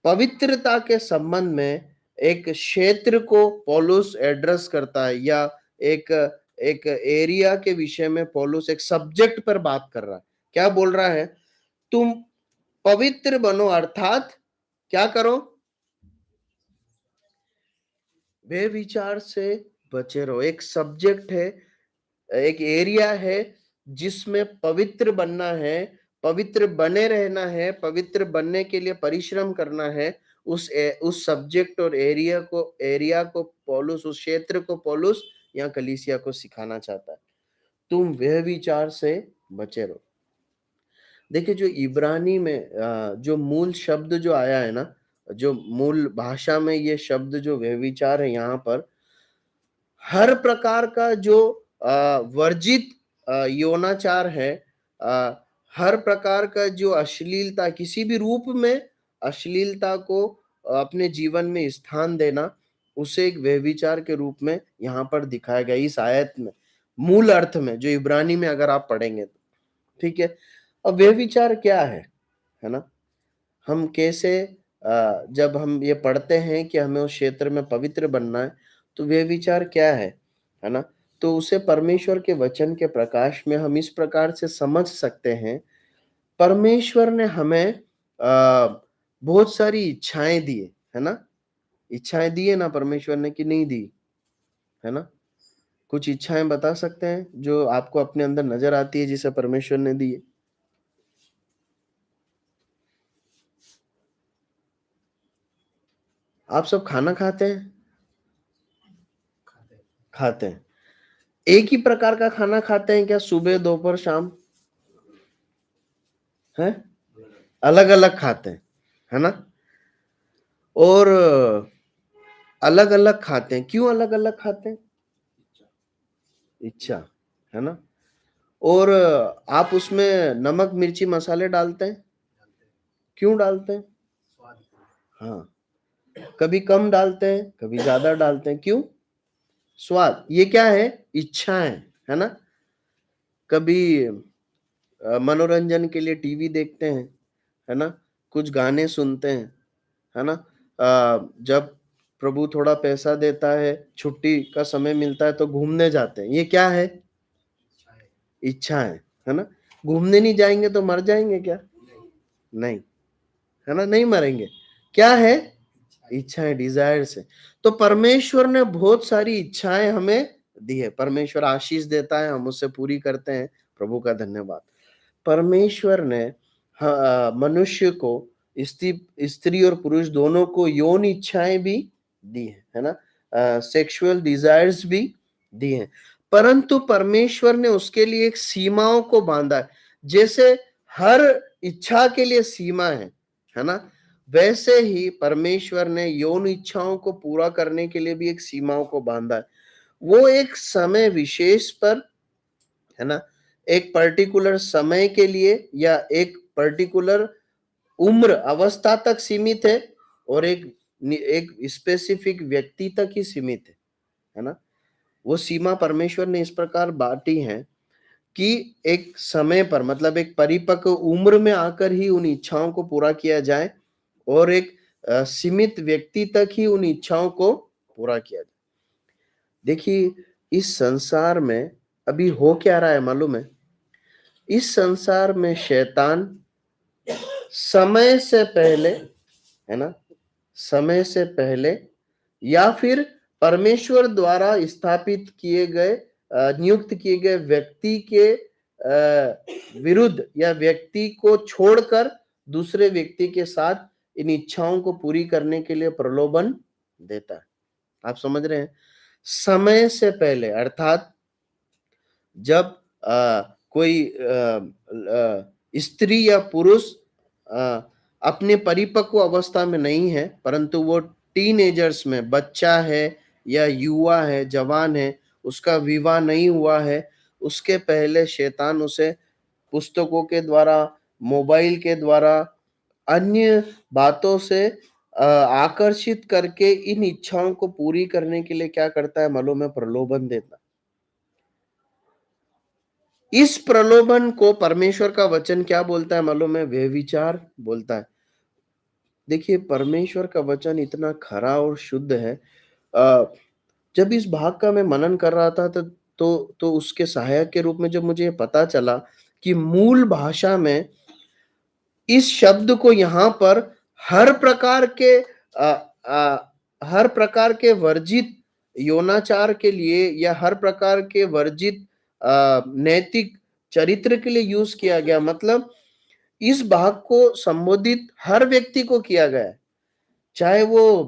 पवित्रता के संबंध में एक क्षेत्र को पौलुस एड्रेस करता है, या एक एक एरिया के विषय में पौलुस एक सब्जेक्ट पर बात कर रहा है। क्या बोल रहा है, तुम पवित्र बनो, अर्थात क्या करो, वे विचार से बचे रहो। एक सब्जेक्ट है, एक एरिया है जिसमें पवित्र बनना है, पवित्र बने रहना है, पवित्र बनने के लिए परिश्रम करना है। उस सब्जेक्ट और एरिया को पौलुस, उस क्षेत्र को पौलुस या कलीसिया को सिखाना चाहता है। तुम वह विचार से बचे रहो। देखिए, जो इब्रानी में जो मूल शब्द जो आया है ना, जो मूल भाषा में ये शब्द जो व्यभिचार है, यहाँ पर हर प्रकार का जो वर्जित यौनाचार है, हर प्रकार का जो अश्लीलता, किसी भी रूप में अश्लीलता को अपने जीवन में स्थान देना, उसे एक व्यभिचार के रूप में यहाँ पर दिखाया गया इस आयत में, मूल अर्थ में, जो इब्रानी में अगर आप पढ़ेंगे तो। ठीक है, अब व्यभिचार क्या है ना, हम कैसे जब हम ये पढ़ते हैं कि हमें उस क्षेत्र में पवित्र बनना है, तो व्यभिचार क्या है ना, तो उसे परमेश्वर के वचन के प्रकाश में हम इस प्रकार से समझ सकते हैं। परमेश्वर ने हमें बहुत सारी इच्छाएं दी है ना, इच्छाएं दी है ना परमेश्वर ने, कि नहीं दी, है ना? कुछ इच्छाएं बता सकते हैं जो आपको अपने अंदर नजर आती है जिसे परमेश्वर ने दी है? आप सब खाना खाते हैं? खाते हैं। एक ही प्रकार का खाना खाते हैं क्या, सुबह दोपहर शाम? है, अलग अलग खाते हैं, है ना? और अलग अलग खाते हैं, क्यों अलग अलग खाते हैं? इच्छा, है ना? और आप उसमें नमक मिर्ची मसाले डालते हैं, क्यों डालते हैं? हाँ, कभी कम डालते हैं, कभी ज्यादा डालते हैं, क्यों? स्वाद। ये क्या है? इच्छाएं, है ना? कभी मनोरंजन के लिए टीवी देखते हैं, है ना? कुछ गाने सुनते हैं, है ना? जब प्रभु थोड़ा पैसा देता है, छुट्टी का समय मिलता है, तो घूमने जाते हैं। ये क्या है? इच्छाएं, है ना? घूमने नहीं जाएंगे तो मर जाएंगे क्या? नहीं, है ना, नहीं मरेंगे। क्या है? इच्छाएं, डिजायर्स है। तो परमेश्वर ने बहुत सारी इच्छाएं हमें दी है। परमेश्वर आशीष देता है, हम उससे पूरी करते हैं। प्रभु का धन्यवाद। परमेश्वर ने मनुष्य को, स्त्री और पुरुष दोनों को यौन इच्छाएं भी दी है ना, सेक्सुअल डिजायर्स भी दी हैं। परंतु परमेश्वर ने उसके लिए एक सीमाओं को बांधा है। जैसे हर इच्छा के लिए सीमा है ना, वैसे ही परमेश्वर ने यौन इच्छाओं को पूरा करने के लिए भी एक सीमाओं को बांधा है। वो एक समय विशेष पर, है ना, एक पर्टिकुलर समय के लिए या एक पर्टिकुलर उम्र अवस्था तक सीमित है, और एक स्पेसिफिक व्यक्ति तक ही सीमित है ना। वो सीमा परमेश्वर ने इस प्रकार बांटी है कि एक समय पर, मतलब एक परिपक्व उम्र में आकर ही उन इच्छाओं को पूरा किया जाए, और एक सीमित व्यक्ति तक ही उन इच्छाओं को पूरा किया जाए। देखिए, इस संसार में अभी हो क्या रहा है मालूम है? इस संसार में शैतान समय से पहले, है ना, समय से पहले या फिर परमेश्वर द्वारा स्थापित किए गए, नियुक्त किए गए व्यक्ति के विरुद्ध या व्यक्ति को छोड़कर दूसरे व्यक्ति के साथ इन इच्छाओं को पूरी करने के लिए प्रलोभन देता है। आप समझ रहे हैं? समय से पहले, अर्थात जब कोई स्त्री या पुरुष अपने परिपक्व अवस्था में नहीं है, परंतु वो टीनेजर्स में बच्चा है या युवा है, जवान है, उसका विवाह नहीं हुआ है, उसके पहले शैतान उसे पुस्तकों के द्वारा, मोबाइल के द्वारा, अन्य बातों से आकर्षित करके इन इच्छाओं को पूरी करने के लिए क्या करता है मालूम है? प्रलोभन देता है। इस प्रलोभन को परमेश्वर का वचन क्या बोलता है मालूम है? व्यभिचार बोलता है। देखिए, परमेश्वर का वचन इतना खरा और शुद्ध है। जब इस भाग का मैं मनन कर रहा था तो उसके सहायक के रूप में जब मुझे पता चला कि मूल भाषा में इस शब्द को यहाँ पर हर प्रकार के हर प्रकार के वर्जित यौनाचार के लिए या हर प्रकार के वर्जित नैतिक चरित्र के लिए यूज किया गया। मतलब इस भाग को संबोधित हर व्यक्ति को किया गया है, चाहे वो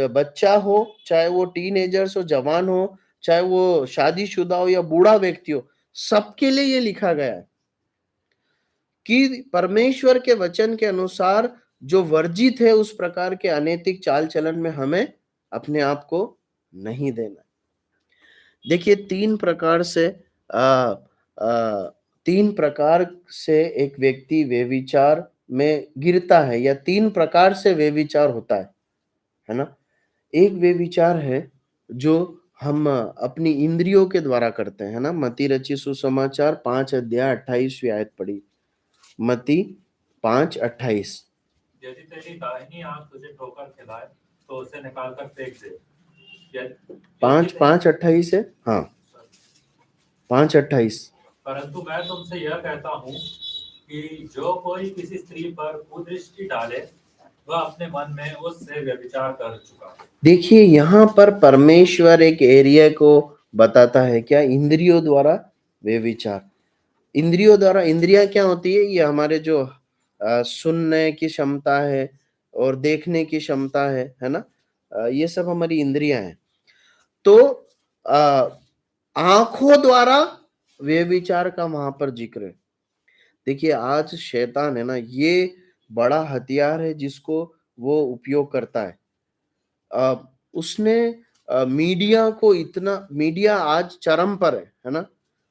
बच्चा हो, चाहे वो टीनेजर्स हो, जवान हो, चाहे वो शादीशुदा हो या बूढ़ा व्यक्ति हो, सबके लिए ये लिखा गया है कि परमेश्वर के वचन के अनुसार जो वर्जित है उस प्रकार के अनैतिक चाल चलन में हमें अपने आप को नहीं देना। देखिए, तीन प्रकार से एक व्यक्ति व्यभिचार में गिरता है या तीन प्रकार से व्यभिचार होता है ना? एक व्यभिचार है जो हम अपनी इंद्रियों के द्वारा करते हैं, है ना? मत्ती रचित सुसमाचार 5 अध्याय 28वीं आयत पढ़ी। मत्ती 5:28। यदि तेरी दाहिनी आंख तुझे ठोकर खिलाए तो उसे निकाल कर फेंक दे। 5:28 है, हाँ, 5:28। परंतु मैं तुमसे यह कहता हूँ कि जो कोई किसी स्त्री पर कुदृष्टि डाले वह अपने मन में उससे व्यभिचार कर चुका है। देखिए, यहाँ पर परमेश्वर एक एरिया को बताता है, क्या? इंद्रियों द्वारा व्यभिचार। इंद्रियों द्वारा, इंद्रियां क्या होती है? ये हमारे जो सुनने की क्षमता है और देखने की क्षमता है ना? ये सब हमारी इंद्रियां हैं। तो आंखों द्वारा व्यभिचार का वहां पर जिक्र है। देखिए, आज शैतान है ना, ये बड़ा हथियार है जिसको वो उपयोग करता है। उसने मीडिया को इतना, मीडिया आज चरम पर है ना?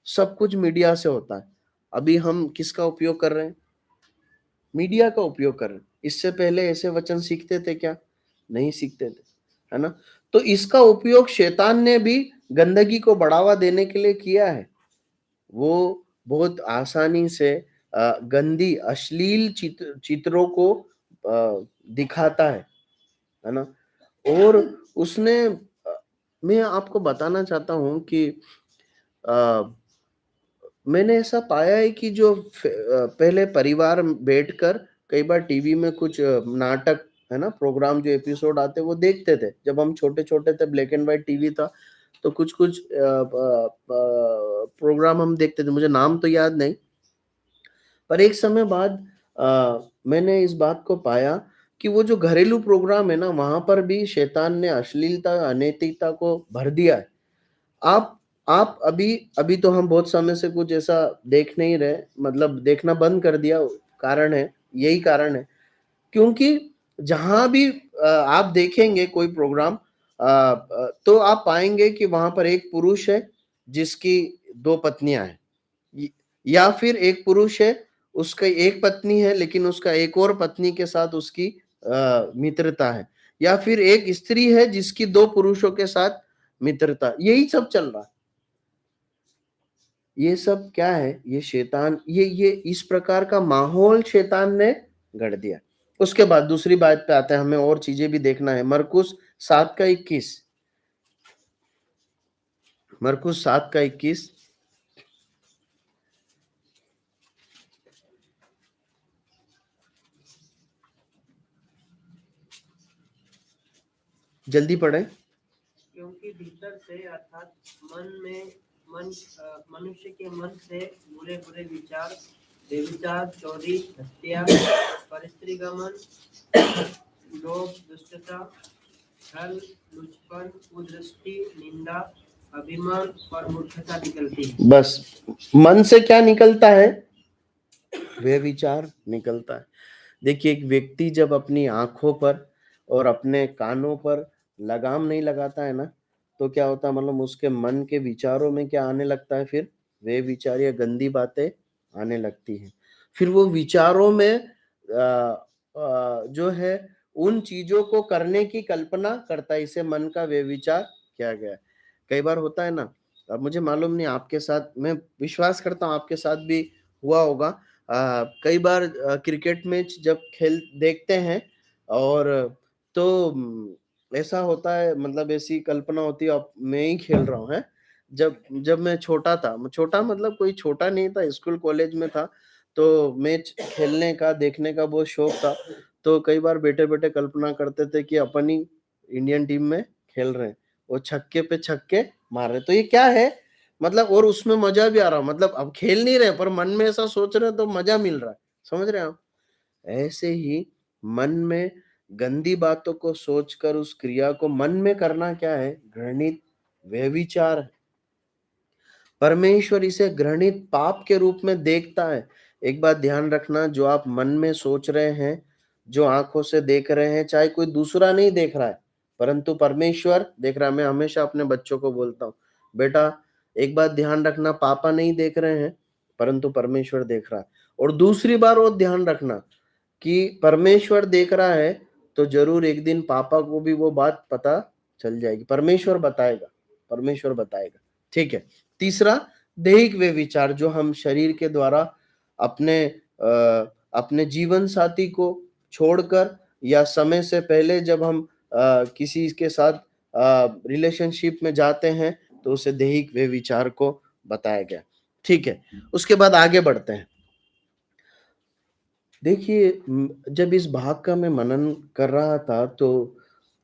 सब कुछ मीडिया से होता है। अभी हम किसका उपयोग कर रहे हैं? मीडिया का उपयोग कर रहे हैं। इससे पहले ऐसे वचन सीखते थे क्या? नहीं सीखते थे, है ना? तो इसका उपयोग शैतान ने भी गंदगी को बढ़ावा देने के लिए किया है। वो बहुत आसानी से गंदी अश्लील चित्रों को दिखाता है ना? और उसने मैं आपको बताना चाहता हूं कि मैंने ऐसा पाया है कि जो पहले परिवार बैठकर कई बार टीवी में कुछ नाटक, है ना, प्रोग्राम जो एपिसोड आते वो देखते थे। जब हम छोटे छोटे थे, ब्लैक एंड व्हाइट टीवी था, तो कुछ कुछ प्रोग्राम हम देखते थे। मुझे नाम तो याद नहीं, पर एक समय बाद मैंने इस बात को पाया कि वो जो घरेलू प्रोग्राम है ना, वहां पर भी शैतान ने अश्लीलता, अनैतिकता को भर दिया है। आप अभी अभी तो हम बहुत समय से कुछ ऐसा देख नहीं रहे, मतलब देखना बंद कर दिया। कारण है, यही कारण है, क्योंकि जहां भी आप देखेंगे कोई प्रोग्राम, तो आप पाएंगे कि वहां पर एक पुरुष है जिसकी दो पत्नियां हैं, या फिर एक पुरुष है, उसका एक पत्नी है लेकिन उसका एक और पत्नी के साथ उसकी मित्रता है, या फिर एक स्त्री है जिसकी दो पुरुषों के साथ मित्रता। यही सब चल रहा है। ये सब क्या है? ये शैतान, ये इस प्रकार का माहौल शैतान ने गढ़ दिया। उसके बाद दूसरी बात पे आते हैं, हमें और चीजें भी देखना है। मरकुस 7:21। मरकुस 7:21। जल्दी पढ़े। क्योंकि भीतर से अर्थात मनुष्य के मन से बुरे बुरे विचार, व्यभिचार, चोरी, हत्या, परस्त्रीगमन, लोभ, दुष्टता, छल, लुचपन, कुदृष्टि, निंदा, अभिमान और मूर्खता निकलती है। बस मन से क्या निकलता है? वे विचार निकलता है। देखिए, एक व्यक्ति जब अपनी आंखों पर और अपने कानों पर लगाम नहीं लगाता है ना, तो क्या होता है, मतलब उसके मन के विचारों में क्या आने लगता है? फिर वे विचार या गंदी बातें आने लगती हैं। फिर वो विचारों में जो है उन चीजों को करने की कल्पना करता है। इसे मन का वे विचार किया गया है। कई बार होता है ना, अब मुझे मालूम नहीं आपके साथ, मैं विश्वास करता हूँ आपके साथ भी हुआ होगा। कई बार क्रिकेट मैच जब खेल देखते हैं और तो ऐसा होता है, मतलब ऐसी कल्पना होती है अब मैं ही खेल रहा हूँ है। जब जब मैं छोटा था, छोटा मतलब कोई छोटा नहीं था, स्कूल कॉलेज में था, तो मैच खेलने का देखने का बहुत शौक था। तो कई बार बैठे बैठे कल्पना करते थे कि अपन ही इंडियन टीम में खेल रहे हैं, वो छक्के पे छक्के मार रहे, तो ये क्या है मतलब, और उसमें मजा भी आ रहा, मतलब अब खेल नहीं रहे पर मन में ऐसा सोच रहे हैं तो मजा मिल रहा है। समझ रहे हैं आप? ऐसे ही मन में गंदी बातों को सोचकर उस क्रिया को मन में करना क्या है? घृणित व्यभिचार है। परमेश्वर इसे घृणित पाप के रूप में देखता है। एक बात ध्यान रखना, जो आप मन में सोच रहे हैं, जो आंखों से देख रहे हैं, चाहे कोई दूसरा नहीं देख रहा है परंतु परमेश्वर देख रहा है। मैं हमेशा अपने बच्चों को बोलता हूँ, बेटा एक बात ध्यान रखना, पापा नहीं देख रहे हैं परंतु परमेश्वर देख रहा है। और दूसरी बार वो ध्यान रखना कि परमेश्वर देख रहा है तो जरूर एक दिन पापा को भी वो बात पता चल जाएगी। परमेश्वर बताएगा, परमेश्वर बताएगा। ठीक है। तीसरा, दैहिक वे विचार, जो हम शरीर के द्वारा अपने जीवन साथी को छोड़कर या समय से पहले जब हम किसी के साथ रिलेशनशिप में जाते हैं तो उसे दैहिक वे विचार को बताया गया। ठीक है, उसके बाद आगे बढ़ते हैं। देखिए, जब इस भाग का मैं मनन कर रहा था तो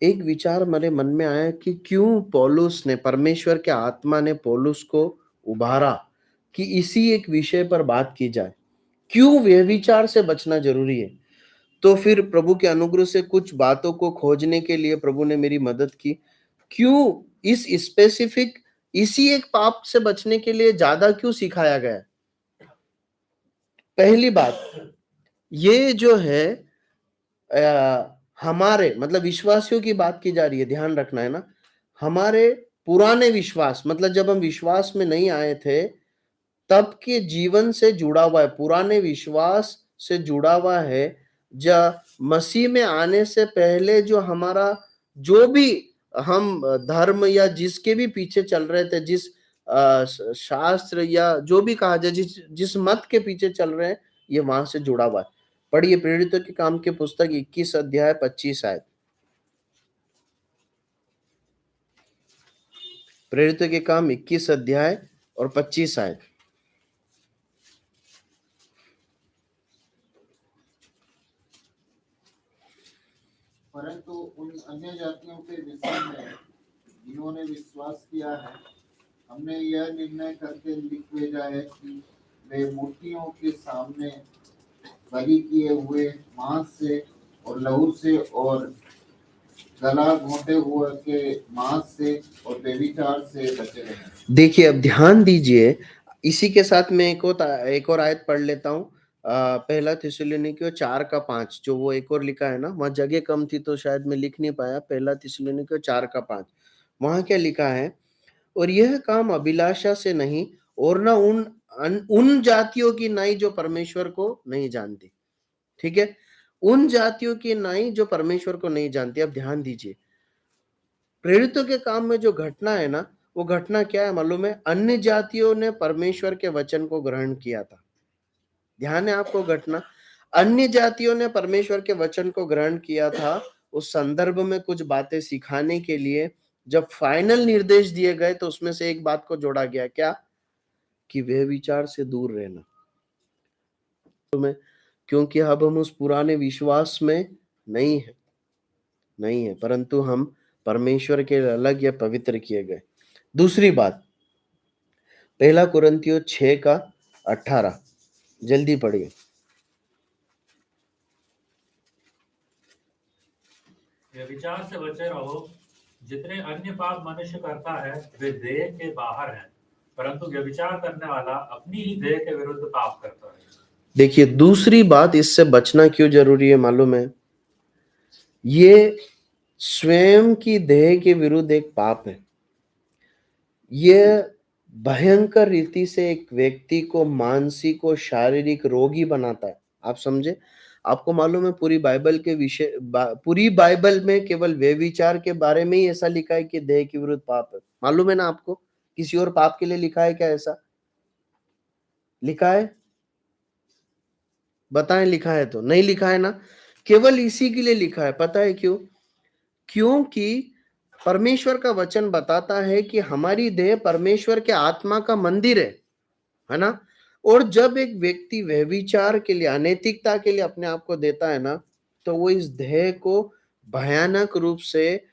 एक विचार मेरे मन में आया कि क्यों पौलुस ने, परमेश्वर के आत्मा ने पौलुस को उभारा कि इसी एक विषय पर बात की जाए। क्यों व्यभिचार से बचना जरूरी है? तो फिर प्रभु के अनुग्रह से कुछ बातों को खोजने के लिए प्रभु ने मेरी मदद की। क्यों इस स्पेसिफिक इसी एक पाप से बचने के लिए ज्यादा क्यों सिखाया गया? पहली बात, ये जो है हमारे मतलब विश्वासियों की बात की जा रही है, ध्यान रखना है ना। हमारे पुराने विश्वास, मतलब जब हम विश्वास में नहीं आए थे तब के जीवन से जुड़ा हुआ है, पुराने विश्वास से जुड़ा हुआ है। जब मसीह में आने से पहले जो हमारा, जो भी हम धर्म या जिसके भी पीछे चल रहे थे, जिस शास्त्र या जो भी कहा जाए, जिस जिस मत के पीछे चल रहे हैं, ये वहां से जुड़ा हुआ है। पढ़िए प्रेरितों के काम की पुस्तक 21 अध्याय 25 आयत। प्रेरितों के काम 21 अध्याय और 25 आयत। परंतु उन अन्य जातियों के विषय में जिन्होंने विश्वास किया है, हमने यह निर्णय करके लिख भेजा है कि वे मूर्तियों के सामने बलि किए हुए मांस से और लहू से और गला घोंटे हुए के मांस से और व्यभिचार से बचे रहें। देखिए, अब ध्यान दीजिए, इसी के साथ मैं एक और आयत पढ़ लेता हूँ। पहला थिस्सलुनीकियों 4:5, जो वो एक और लिखा है ना, वहाँ जगह कम थी तो शायद मैं लिख नहीं पाया। पहला थिस्सलुनीकियों 4:5, वहाँ क्या लिखा है? और यह काम अभिलाषा से नहीं और ना उन जातियों की नाई जो परमेश्वर को नहीं जानती। ठीक है, उन जातियों की नाई जो परमेश्वर को नहीं जानती। अब ध्यान दीजिए, प्रेरितों के काम में जो घटना है ना, वो घटना क्या है मालूम है? अन्य जातियों ने परमेश्वर के वचन को ग्रहण किया था। ध्यान है आपको घटना? अन्य जातियों ने परमेश्वर के वचन को ग्रहण किया था। उस संदर्भ में कुछ बातें सिखाने के लिए जब फाइनल निर्देश दिए गए तो उसमें से एक बात को जोड़ा गया, क्या? कि वे विचार से दूर रहना। क्योंकि अब हम उस पुराने विश्वास में नहीं है परंतु हम परमेश्वर के अलग या पवित्र किए गए। दूसरी बात, पहला कुरिन्थियों 6:18, जल्दी पढ़िए। व्यभिचार से बचे रहो। जितने अन्य पाप मनुष्य करता है वे देह के बाहर हैं, परंतु व्यभिचार करने वाला अपनी ही देह के विरुद्ध पाप करता है। देखिए, दूसरी बात, इससे बचना क्यों जरूरी है मालूम है? ये स्वयं की देह के विरुद्ध एक पाप है। ये भयंकर रीति से एक व्यक्ति को मानसिक और शारीरिक रोगी बनाता है। आप समझे? आपको मालूम है पूरी बाइबल के पूरी बाइबल में केवल व्यभिचार के बारे में ही ऐसा लिखा है कि देह के विरुद्ध पाप है। मालूम है ना आपको? किसी और पाप के लिए लिखा है क्या? ऐसा लिखा है? बताएं, लिखा है तो? नहीं लिखा है ना। केवल इसी के लिए लिखा है। पता है क्यों? क्योंकि परमेश्वर का वचन बताता है कि हमारी देह परमेश्वर के आत्मा का मंदिर है ना। और जब एक व्यक्ति व्यभिचार के लिए, अनैतिकता के लिए अपने आप को देता है ना, तो वो इस देह को भयानक रूप से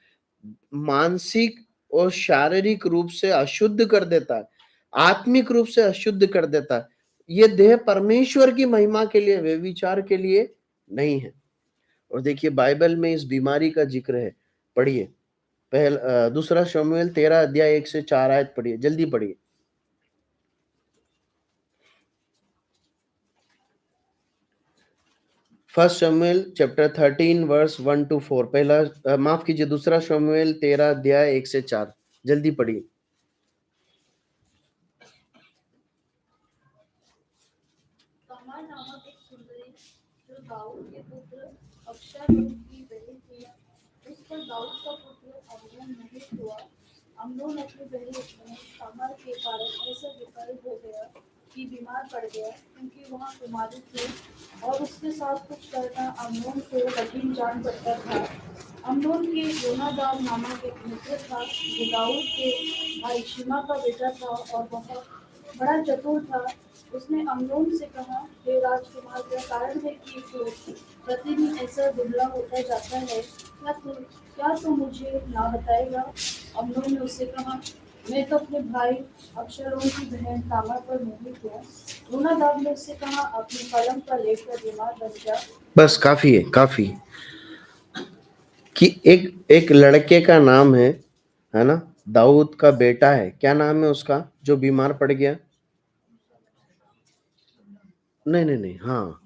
मानसिक और शारीरिक रूप से अशुद्ध कर देता है, आत्मिक रूप से अशुद्ध कर देता है। ये देह परमेश्वर की महिमा के लिए, व्यभिचार के लिए नहीं है। और देखिए, बाइबल में इस बीमारी का जिक्र है। पढ़िए, दूसरा शमूएल 13 अध्याय 1 से 4 आयत पढ़िए, जल्दी पढ़िए। फर्स्ट शमूएल चैप्टर 13 वर्स 1 to 4। पहला माफ कीजिए, दूसरा शमूएल 13 अध्याय 1 से 4, जल्दी पढ़िए। तमार नामक एक सुंदरी जो दाऊद के पुत्र अबशालोम की बहन थी, उस पर दाऊद का पुत्र अम्नोन मोहित हुआ। अम्नोन अपनी बहन तमार के कारण ऐसा विकल हो गया कि बीमार पड़ गया, क्योंकि वह कुमारी थी और उसके साथ कुछ करना अम्नोन को कठिन जान पड़ता था। अम्नोन के योनादाब नामक एक मित्र था जो दाऊद के भाई शिमा का बेटा था और वह बड़ा चतुर था। उसने अम्नोन से कहा, हे राजकुमार, क्या कारण है कि तू प्रतिदिन ऐसा दुबला होता जाता है? क्या तू मुझे ना बताएगा? अम्नोन ने उससे कहा, मैं तो अपने भाई अबशालोम की बहन तामार पर मोहित हूँ। योनादाब ने उससे कहा, अपने कलम पर लेकर बीमार बन जा। बस काफी है, काफी। कि एक लड़के का नाम है ना, दाऊद का बेटा है, क्या नाम है उसका, जो बीमार पड़ गया? नहीं नहीं नहीं, हाँ,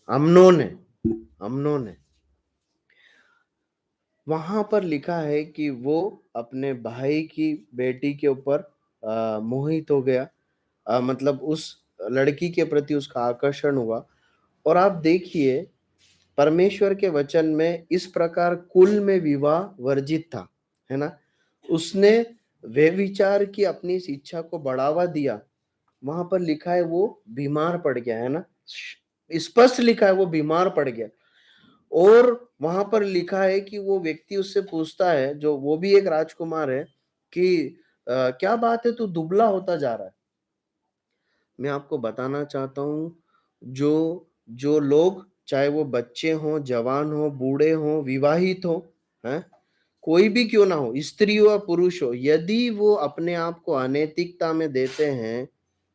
अम्नोन है, अम्नोन है। वहां पर लिखा है कि वो अपने भाई की बेटी के ऊपर मोहित हो गया। मतलब उस लड़की के प्रति उसका आकर्षण हुआ। और आप देखिए, परमेश्वर के वचन में इस प्रकार कुल में विवाह वर्जित था, है ना। उसने व्यभिचार की अपनी इस इच्छा को बढ़ावा दिया। वहां पर लिखा है वो बीमार पड़ गया, है ना, स्पष्ट लिखा है वो बीमार पड़ गया। और वहां पर लिखा है कि वो व्यक्ति उससे पूछता है, जो वो भी एक राजकुमार है, कि क्या बात है, तू दुबला होता जा रहा है। मैं आपको बताना चाहता हूं, जो जो लोग, चाहे वो बच्चे हों, जवान हो, बूढ़े हों, विवाहित हो, हैं, कोई भी क्यों ना हो, स्त्री हो या पुरुष हो, यदि वो अपने आप को अनैतिकता में देते हैं,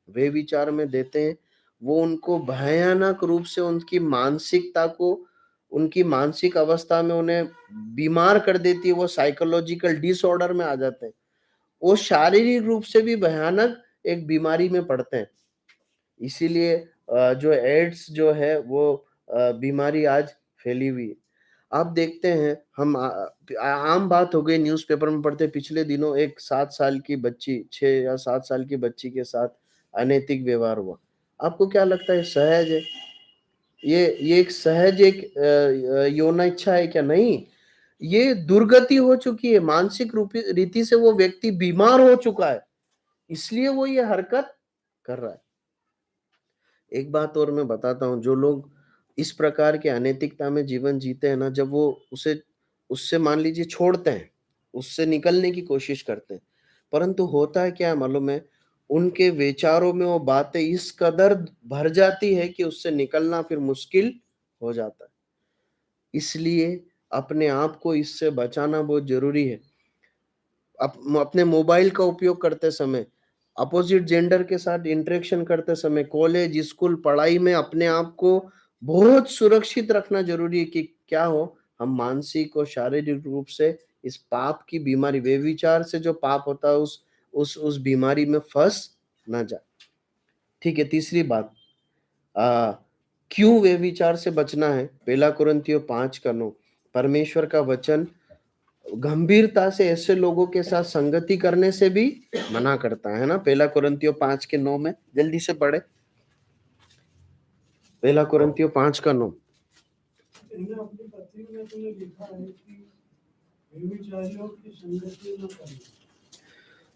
वे विचार में देते हैं, वो उनको भयानक रूप से उनकी मानसिकता को, उनकी मानसिक अवस्था में उन्हें बीमार कर देती है। वो साइकोलॉजिकल डिसऑर्डर में आ जाते हैं। वो शारीरिक रूप से भी भयानक एक बीमारी में पड़ते हैं। इसीलिए जो एड्स जो है वो बीमारी आज फैली हुई है। आप देखते हैं, हम आम बात हो गई, न्यूज़पेपर में पढ़ते, पिछले दिनों एक 7 साल की बच्ची, 6 या 7 साल की बच्ची के साथ अनैतिक व्यवहार हुआ। आपको क्या लगता है, सहज है? ये एक सहज एक यौन इच्छा है क्या? नहीं, ये दुर्गति हो चुकी है। मानसिक रीति से वो व्यक्ति बीमार हो चुका है, इसलिए वो ये हरकत कर रहा है। एक बात और मैं बताता हूँ, जो लोग इस प्रकार के अनैतिकता में जीवन जीते हैं ना, जब वो उसे उससे मान लीजिए छोड़ते हैं, उससे निकलने की कोशिश करते हैं, परंतु होता है क्या है मालूम है? उनके विचारों में वो बातें इस कदर भर जाती है कि उससे निकलना फिर मुश्किल हो जाता है। इसलिए अपने आप को इससे बचाना बहुत जरूरी है। अपने मोबाइल का उपयोग करते समय, अपोजिट जेंडर के साथ इंटरेक्शन करते समय, कॉलेज, स्कूल, पढ़ाई में अपने आप को बहुत सुरक्षित रखना जरूरी है कि क्या हो, हम मानसिक और शारीरिक रूप से इस पाप की बीमारी, व्यभिचार से जो पाप होता है उस बीमारी में फंस ना जाए। ठीक है, तीसरी बात, क्यों व्यभिचार से बचना है? पहला कुरिन्थियों 5:9, परमेश्वर का वचन गंभीरता से ऐसे लोगों के साथ संगति करने से भी मना करता है ना। पहला कुरिन्थियों 5:9 में जल्दी से पढ़े। पहला कुरिन्थियों 5:9। इनमें अपनी पत्री में तुमने लिखा है कि व्यभिचारियों की संगति न करना।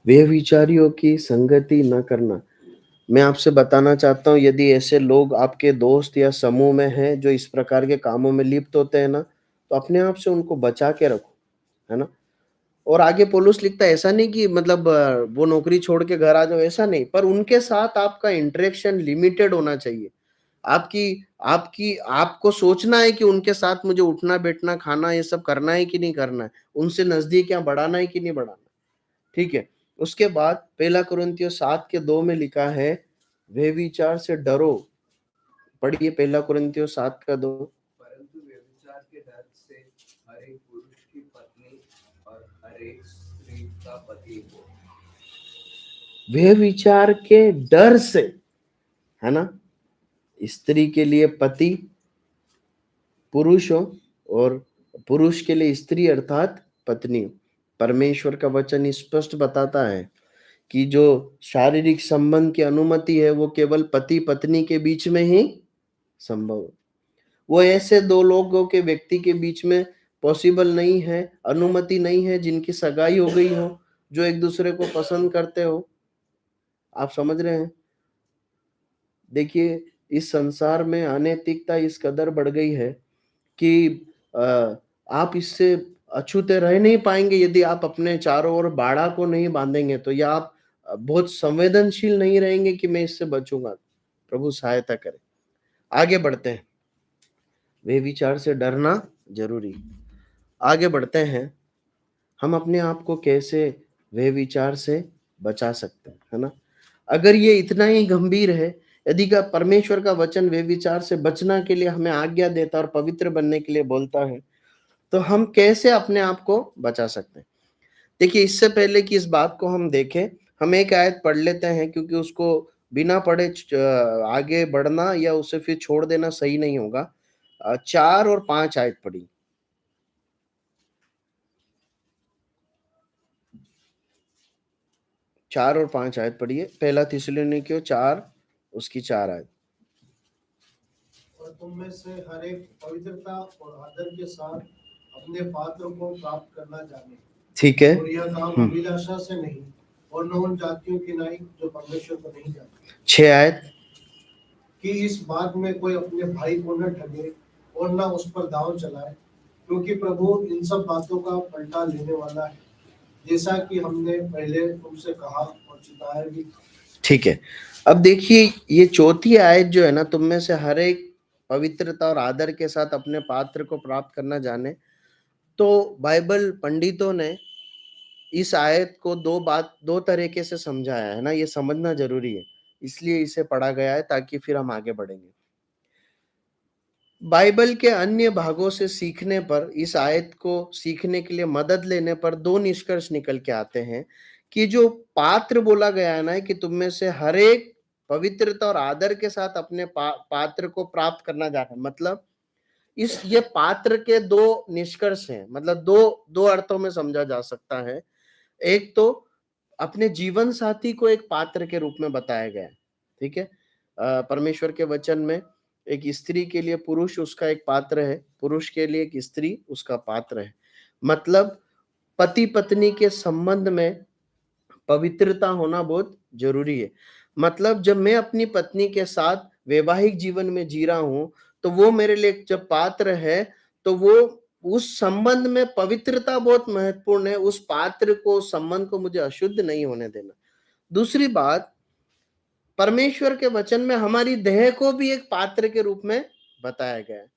व्यभिचारियों की संगति न करना। मैं आपसे बताना चाहता हूँ, यदि ऐसे लोग आपके दोस्त या समूह में हैं जो इस प्रकार के कामों में लिप्त होते हैं ना, तो अपने आप से उनको बचा के रखो, है ना। और आगे पौलुस लिखता है, ऐसा नहीं कि मतलब वो नौकरी छोड़ के घर आ जाओ, ऐसा नहीं, पर उनके साथ आपका इंटरेक्शन लिमिटेड होना चाहिए। आपकी आपकी आपको सोचना है कि उनके साथ मुझे उठना बैठना खाना ये सब करना है कि नहीं करना है, उनसे नजदीकियां बढ़ाना है कि नहीं बढ़ाना। ठीक है, उसके बाद पहला कुरिन्थियों 7:2 में लिखा है, व्यभिचार से डरो। पढ़िए पहला कुरिन्थियों 7:2। परंतु व्यभिचार के डर से हर एक पुरुष की पत्नी और हर एक स्त्री का पति हो। व्यभिचार के डर से, है ना, स्त्री के लिए पति पुरुष हो और पुरुष के लिए स्त्री अर्थात पत्नी। परमेश्वर का वचन स्पष्ट बताता है कि जो शारीरिक संबंध की अनुमति है वो केवल पति पत्नी के बीच में ही संभव है। वो ऐसे दो लोगों के व्यक्ति के बीच में पॉसिबल नहीं है, अनुमति नहीं है जिनकी सगाई हो गई हो, जो एक दूसरे को पसंद करते हो। आप समझ रहे हैं? देखिए, इस संसार में अनैतिकता इस कदर बढ़ गई है कि आप इससे अछूते रह नहीं पाएंगे यदि आप अपने चारों ओर बाड़ा को नहीं बांधेंगे तो, या आप बहुत संवेदनशील नहीं रहेंगे कि मैं इससे बचूंगा। प्रभु सहायता करे। आगे बढ़ते हैं, व्यभिचार से डरना जरूरी। आगे बढ़ते हैं, हम अपने आप को कैसे व्यभिचार से बचा सकते हैं, है ना। अगर ये इतना ही गंभीर है, यदि का परमेश्वर का वचन व्यभिचार से बचना के लिए हमें आज्ञा देता और पवित्र बनने के लिए बोलता है, तो हम कैसे अपने आप को बचा सकते हैं? देखिए, इससे पहले कि इस बात को हम देखें, हम एक आयत पढ़ लेते हैं, क्योंकि उसको बिना पढ़े आगे बढ़ना या उसे फिर छोड़ देना सही नहीं होगा। 4 और 5 आयत पढ़ी। 4 और 5 आयत पढ़िए। पहला थिस्सलुनीकियों 4 उसकी 4 आयत। और तुम में से हर एक पवित्रता और आदर के साथ अपने पात्र को प्राप्त करना जाने। ठीक है, और यह काम अभिलाषा से नहीं और न उन जातियों की नहीं जो परमेश्वर को नहीं जानते। 6 आयत। कि इस बात में कोई अपने भाई को न ठगे और न उस पर दांव चलाए, क्योंकि प्रभु इन सब बातों का पलटा लेने वाला है, जैसा कि हमने पहले तुमसे कहा और चिताया भी। ठीक है, अब देखिए ये चौथी आयत जो है ना, तुम में से हर एक पवित्रता और आदर के साथ अपने पात्र को प्राप्त करना जाने, तो बाइबल पंडितों ने इस आयत को दो तरीके से समझाया है ना। ये समझना जरूरी है, इसलिए इसे पढ़ा गया है ताकि फिर हम आगे बढ़ेंगे। बाइबल के अन्य भागों से सीखने पर, इस आयत को सीखने के लिए मदद लेने पर 2 निष्कर्ष निकल के आते हैं कि जो पात्र बोला गया है ना, कि तुम में से हर एक पवित्रता और आदर के साथ अपने पात्र को प्राप्त करना जाता है। मतलब ये पात्र के 2 निष्कर्ष हैं, मतलब दो अर्थों में समझा जा सकता है। एक तो अपने जीवन साथी को एक पात्र के रूप में बताया गया है। ठीक है, परमेश्वर के वचन में एक स्त्री के लिए पुरुष उसका एक पात्र है, पुरुष के लिए एक स्त्री उसका पात्र है। मतलब पति पत्नी के संबंध में पवित्रता होना बहुत जरूरी है। मतलब जब मैं अपनी पत्नी के साथ वैवाहिक जीवन में जी रहा हूं, तो वो मेरे लिए जब पात्र है, तो वो उस संबंध में पवित्रता बहुत महत्वपूर्ण है। उस पात्र को, संबंध को मुझे अशुद्ध नहीं होने देना। दूसरी बात, परमेश्वर के वचन में हमारी देह को भी एक पात्र के रूप में बताया गया है।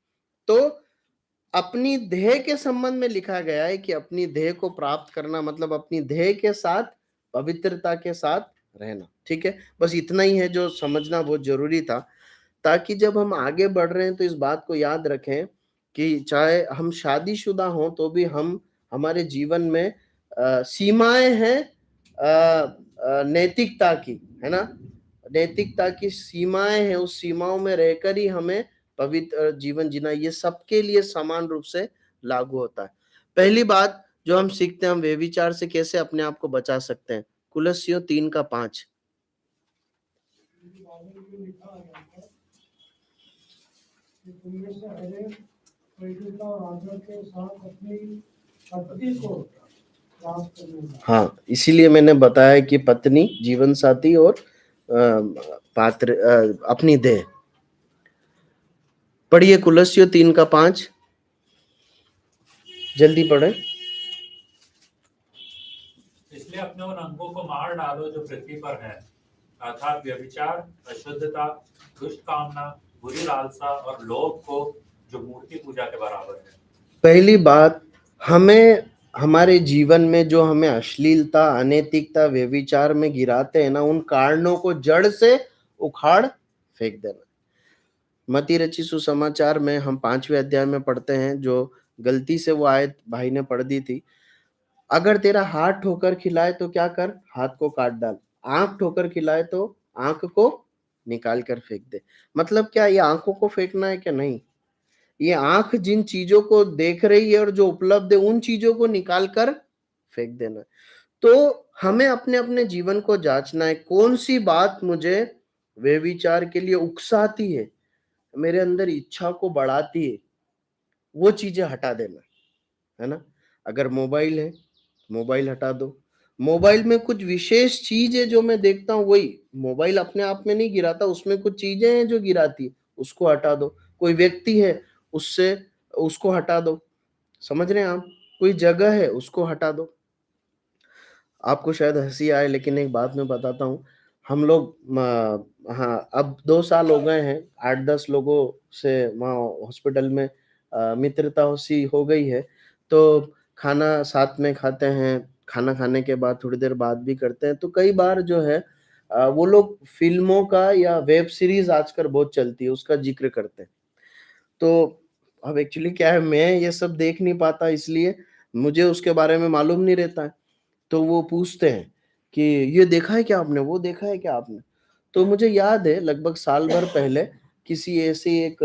तो अपनी देह के संबंध में लिखा गया है कि अपनी देह को प्राप्त करना मतलब अपनी देह के साथ पवित्रता के साथ रहना। ठीक है, बस इतना ही है जो समझना बहुत जरूरी था, ताकि जब हम आगे बढ़ रहे हैं तो इस बात को याद रखें कि चाहे हम शादीशुदा हों तो भी हम हमारे जीवन में सीमाएँ हैं नैतिकता की, है ना? नैतिकता की सीमाएँ हैं, उस सीमाओं में रहकर ही हमें पवित्र जीवन जीना, ये सबके लिए समान रूप से लागू होता है। पहली बात जो हम सीखते हैं, हम व्यभिचार से कैसे अपने आप को बचा सकते हैं। कुलस्सियों 3:5 बाइबल में लिखा गया है कि तुमने से हरेक पवित्रता और आदर के साथ अपनी पत्नी को प्राप्त करना। हाँ, इसीलिए मैंने बताया कि पत्नी, जीवन साथी और पात्र अपनी देह। पढ़िए कुलस्सियों 3:5 जल्दी पढ़े। इसलिए अपने उन अंगों को मार डालो जो पृथ्वी पर हैं, अर्थात व्यभिचार, अशुद्धता, दुष्ट कामना, बुरी लालसा और लोभ को जो मूर्ति पूजा के बराबर है। पहली बात, हमें हमारे जीवन में जो हमें अश्लीलता, अनैतिकता, व्यभिचार में गिराते हैं ना, उन कारणों को जड़ से उखाड़ फेंक देना। मत्ती रचित सुसमाचार में हम 5वें अध्याय में पढ़ते हैं, जो गलती से वो आयत भाई ने पढ़ दी थी। अगर तेरा हाथ ठोकर खिलाए तो क्या कर, हाथ को काट डाल। आंख ठोकर खिलाए तो आंख को निकाल कर फेंक दे। मतलब क्या, ये आंखों को फेंकना है क्या? नहीं, ये आंख जिन चीजों को देख रही है और जो उपलब्ध है, उन चीजों को निकाल कर फेंक देना। तो हमें अपने अपने जीवन को जांचना है, कौन सी बात मुझे व्यभिचार के लिए उकसाती है, मेरे अंदर इच्छा को बढ़ाती है, वो चीजें हटा देना, है ना? अगर मोबाइल है, मोबाइल हटा दो। मोबाइल में कुछ विशेष चीज है जो मैं देखता हूँ, वही मोबाइल अपने आप में नहीं गिराता, उसमें कुछ चीजें हैं जो गिराती है, उसको हटा दो। कोई व्यक्ति है, उससे उसको हटा दो। समझ रहे हैं आप? कोई जगह है, उसको हटा दो। आपको शायद हंसी आए, लेकिन एक बात मैं बताता हूँ। हम लोग हाँ, अब 2 साल हो गए हैं, 8-10 लोगों से वहाँ हॉस्पिटल में मित्रता सी हो गई है। तो खाना साथ में खाते हैं, खाना खाने के बाद थोड़ी देर बात भी करते हैं। तो कई बार जो है वो लोग फ़िल्मों का या वेब सीरीज़ आजकल बहुत चलती है, उसका ज़िक्र करते हैं। तो अब एक्चुअली क्या है, मैं ये सब देख नहीं पाता, इसलिए मुझे उसके बारे में मालूम नहीं रहता है। तो वो पूछते हैं कि ये देखा है क्या आपने, वो देखा है क्या आपने? तो मुझे याद है लगभग साल भर पहले किसी ऐसी एक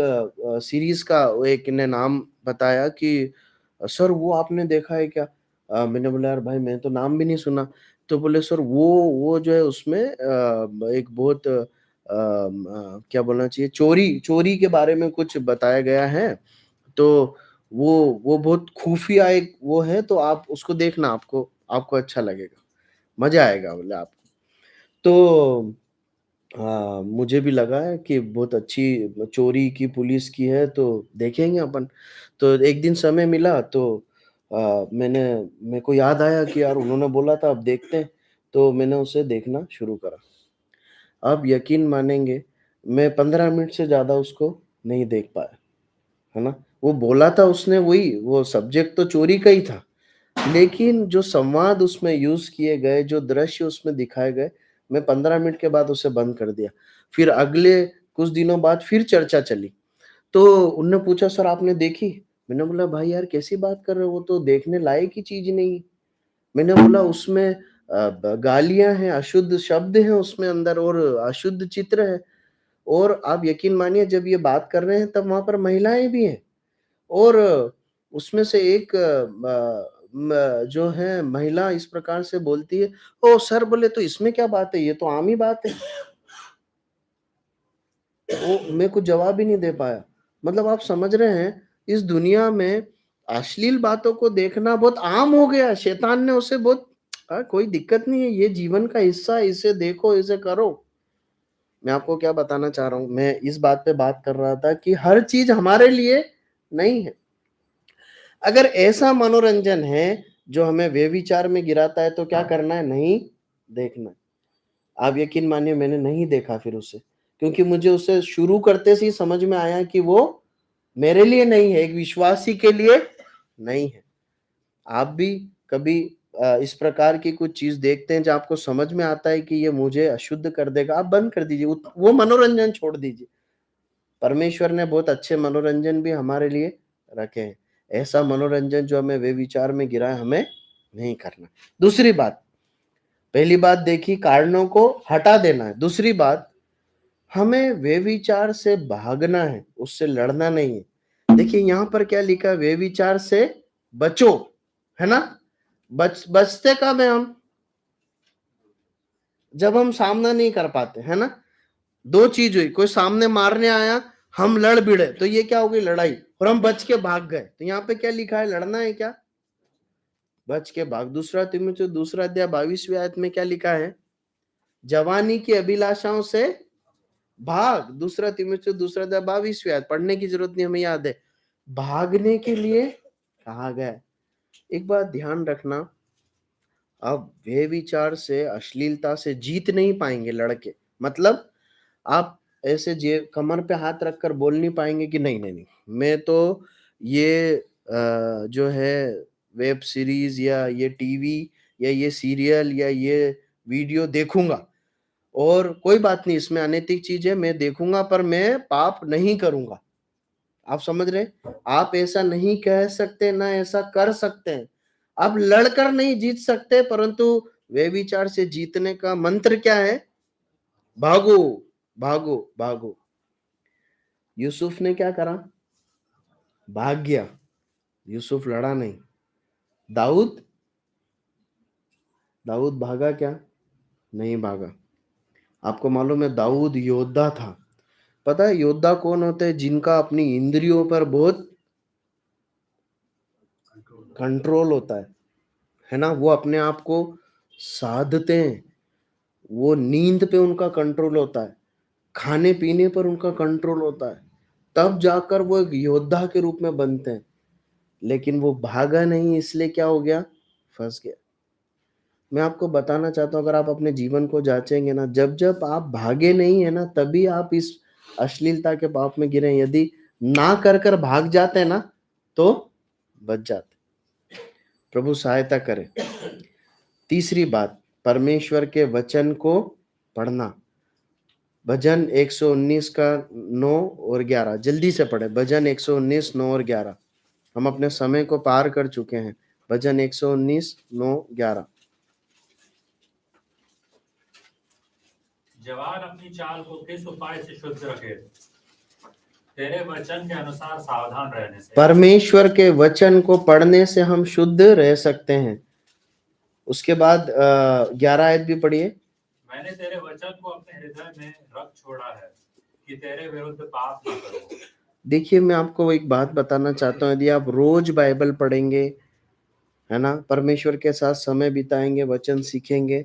सीरीज़ का वो एक ने नाम बताया कि सर वो आपने देखा है क्या? मैंने बोला यार भाई मैं तो नाम भी नहीं सुना। तो बोले सर वो जो है उसमें एक बहुत क्या बोलना चाहिए, चोरी चोरी के बारे में कुछ बताया गया है। तो वो बहुत खुफिया एक वो है, तो आप उसको देखना, आपको आपको अच्छा लगेगा, मज़ा आएगा बोले आपको। तो हाँ, मुझे भी लगा है कि बहुत अच्छी चोरी की पुलिस की है, तो देखेंगे अपन। तो एक दिन समय मिला तो मेरे को याद आया कि यार उन्होंने बोला था अब देखते हैं, तो मैंने उसे देखना शुरू करा। आप यकीन मानेंगे, मैं 15 मिनट से ज़्यादा उसको नहीं देख पाया, है ना? वो बोला था उसने वही, वो सब्जेक्ट तो चोरी का ही था, लेकिन जो संवाद उसमें यूज़ किए गए, जो दृश्य उसमें दिखाए गए, मैं 15 मिनट के बाद उसे बंद कर दिया। फिर अगले कुछ दिनों बाद फिर चर्चा चली, तो उनने पूछा सर आपने देखी? मैंने बोला भाई यार कैसी बात कर रहे हो, वो तो देखने लायक ही चीज़ नहीं है। मैंने बोला उसमें ब गालियाँ हैं, अशुद्ध शब्द हैं उसमें अंदर और अशुद्ध चित्र है, और आप यकीन मानिए जब ये बात कर रहे हैं तब वहाँ पर महिलाएँ भी हैं। और उसमें से एक जो है महिला इस प्रकार से बोलती है, "ओह! सर बोले तो इसमें क्या बात है? ये तो आम ही बात है।" वो मैं कुछ जवाब ही नहीं दे पाया। मतलब आप समझ रहे हैं, इस दुनिया में अश्लील बातों को देखना बहुत आम हो गया है। शैतान ने उसे बहुत कोई दिक्कत नहीं है, ये जीवन का हिस्सा है, इसे देखो, इसे करो। मैं आपको क्या बताना चाह रहा हूँ, मैं इस बात पे बात कर रहा था कि हर चीज़ हमारे लिए नहीं है। अगर ऐसा मनोरंजन है जो हमें व्यभिचार में गिराता है तो क्या करना है? नहीं देखना है। आप यकीन मानिए मैंने नहीं देखा फिर उसे, क्योंकि मुझे उसे शुरू करते से ही समझ में आया कि वो मेरे लिए नहीं है, एक विश्वासी के लिए नहीं है। आप भी कभी इस प्रकार की कुछ चीज़ देखते हैं जो आपको समझ में आता है कि ये मुझे अशुद्ध कर देगा, आप बंद कर दीजिए, वो मनोरंजन छोड़ दीजिए। परमेश्वर ने बहुत अच्छे मनोरंजन भी हमारे लिए रखे हैं। ऐसा मनोरंजन जो हमें वे विचार में गिरा है, हमें नहीं करना। दूसरी बात, पहली बात देखी कारणों को हटा देना है। दूसरी बात, हमें वे विचार से भागना है, उससे लड़ना नहीं है। देखिए यहाँ पर क्या लिखा है, वे विचार से बचो, है ना। बचते कब है हम, जब हम सामना नहीं कर पाते, है ना। दो चीज हुई, कोई सामने मारने आया, हम लड़ भिड़े, तो ये क्या हो गई, लड़ाई, और हम बच के भाग गए। तो यहाँ पे क्या लिखा है, लड़ना है क्या, बच के भाग। दूसरा तीमुथियुस दूसरा अध्याय 22वीं आयत में क्या लिखा है, जवानी की अभिलाषाओं से भाग। दूसरा तीमुथियुस दूसरा अध्याय 22वीं आयत, पढ़ने की जरूरत नहीं, हमें याद है, भागने के लिए कहा गया। एक बात ध्यान रखना, अब वे विचार से, अश्लीलता से जीत नहीं पाएंगे लड़के। मतलब आप ऐसे कमर पे हाथ रखकर बोल नहीं पाएंगे कि नहीं नहीं नहीं, मैं तो ये जो है वेब सीरीज या ये टीवी या ये सीरियल या ये वीडियो देखूंगा, और कोई बात नहीं, इसमें अनैतिक चीज है, मैं देखूंगा, पर मैं पाप नहीं करूंगा। आप समझ रहे, आप ऐसा नहीं कह सकते, ना ऐसा कर सकते हैं। आप लड़कर नहीं जीत सकते, परंतु वे विचार से जीतने का मंत्र क्या है, भागो भागो भागो। यूसुफ ने क्या करा, भाग गया, यूसुफ लड़ा नहीं। दाऊद भागा क्या, नहीं भागा। आपको मालूम है दाऊद योद्धा था। पता है योद्धा कौन होते हैं, जिनका अपनी इंद्रियों पर बहुत कंट्रोल होता है ना। वो अपने आप को साधते हैं, वो नींद पे उनका कंट्रोल होता है, खाने पीने पर उनका कंट्रोल होता है, तब जाकर वो एक योद्धा के रूप में बनते हैं। लेकिन वो भागा नहीं, इसलिए क्या हो गया, फंस गया। मैं आपको बताना चाहता हूं, अगर आप अपने जीवन को जांचेंगे ना, जब जब आप भागे नहीं है ना, तभी आप इस अश्लीलता के पाप में गिरे। यदि ना कर भाग जाते हैं ना, तो बच जाते। प्रभु सहायता करे। तीसरी बात, परमेश्वर के वचन को पढ़ना। भजन 119 का 9 और 11, जल्दी से पढ़े। भजन 119 9 और 11, हम अपने समय को पार कर चुके हैं। भजन 119 9 11। जवान अपनी चाल को किस उपाय से शुद्ध रखे, तेरे वचन के अनुसार सावधान रहने से। परमेश्वर के वचन को पढ़ने से हम शुद्ध रह सकते हैं। उसके बाद 11 आयत भी पढ़िए। मैंने तेरे वचन को अपने हृदय में रख छोड़ा है कि तेरे विरुद्ध पाप न करूं। देखिए मैं आपको एक बात बताना चाहता हूँ, यदि आप रोज बाइबल पढ़ेंगे, है ना, परमेश्वर के साथ समय बिताएंगे, वचन सीखेंगे,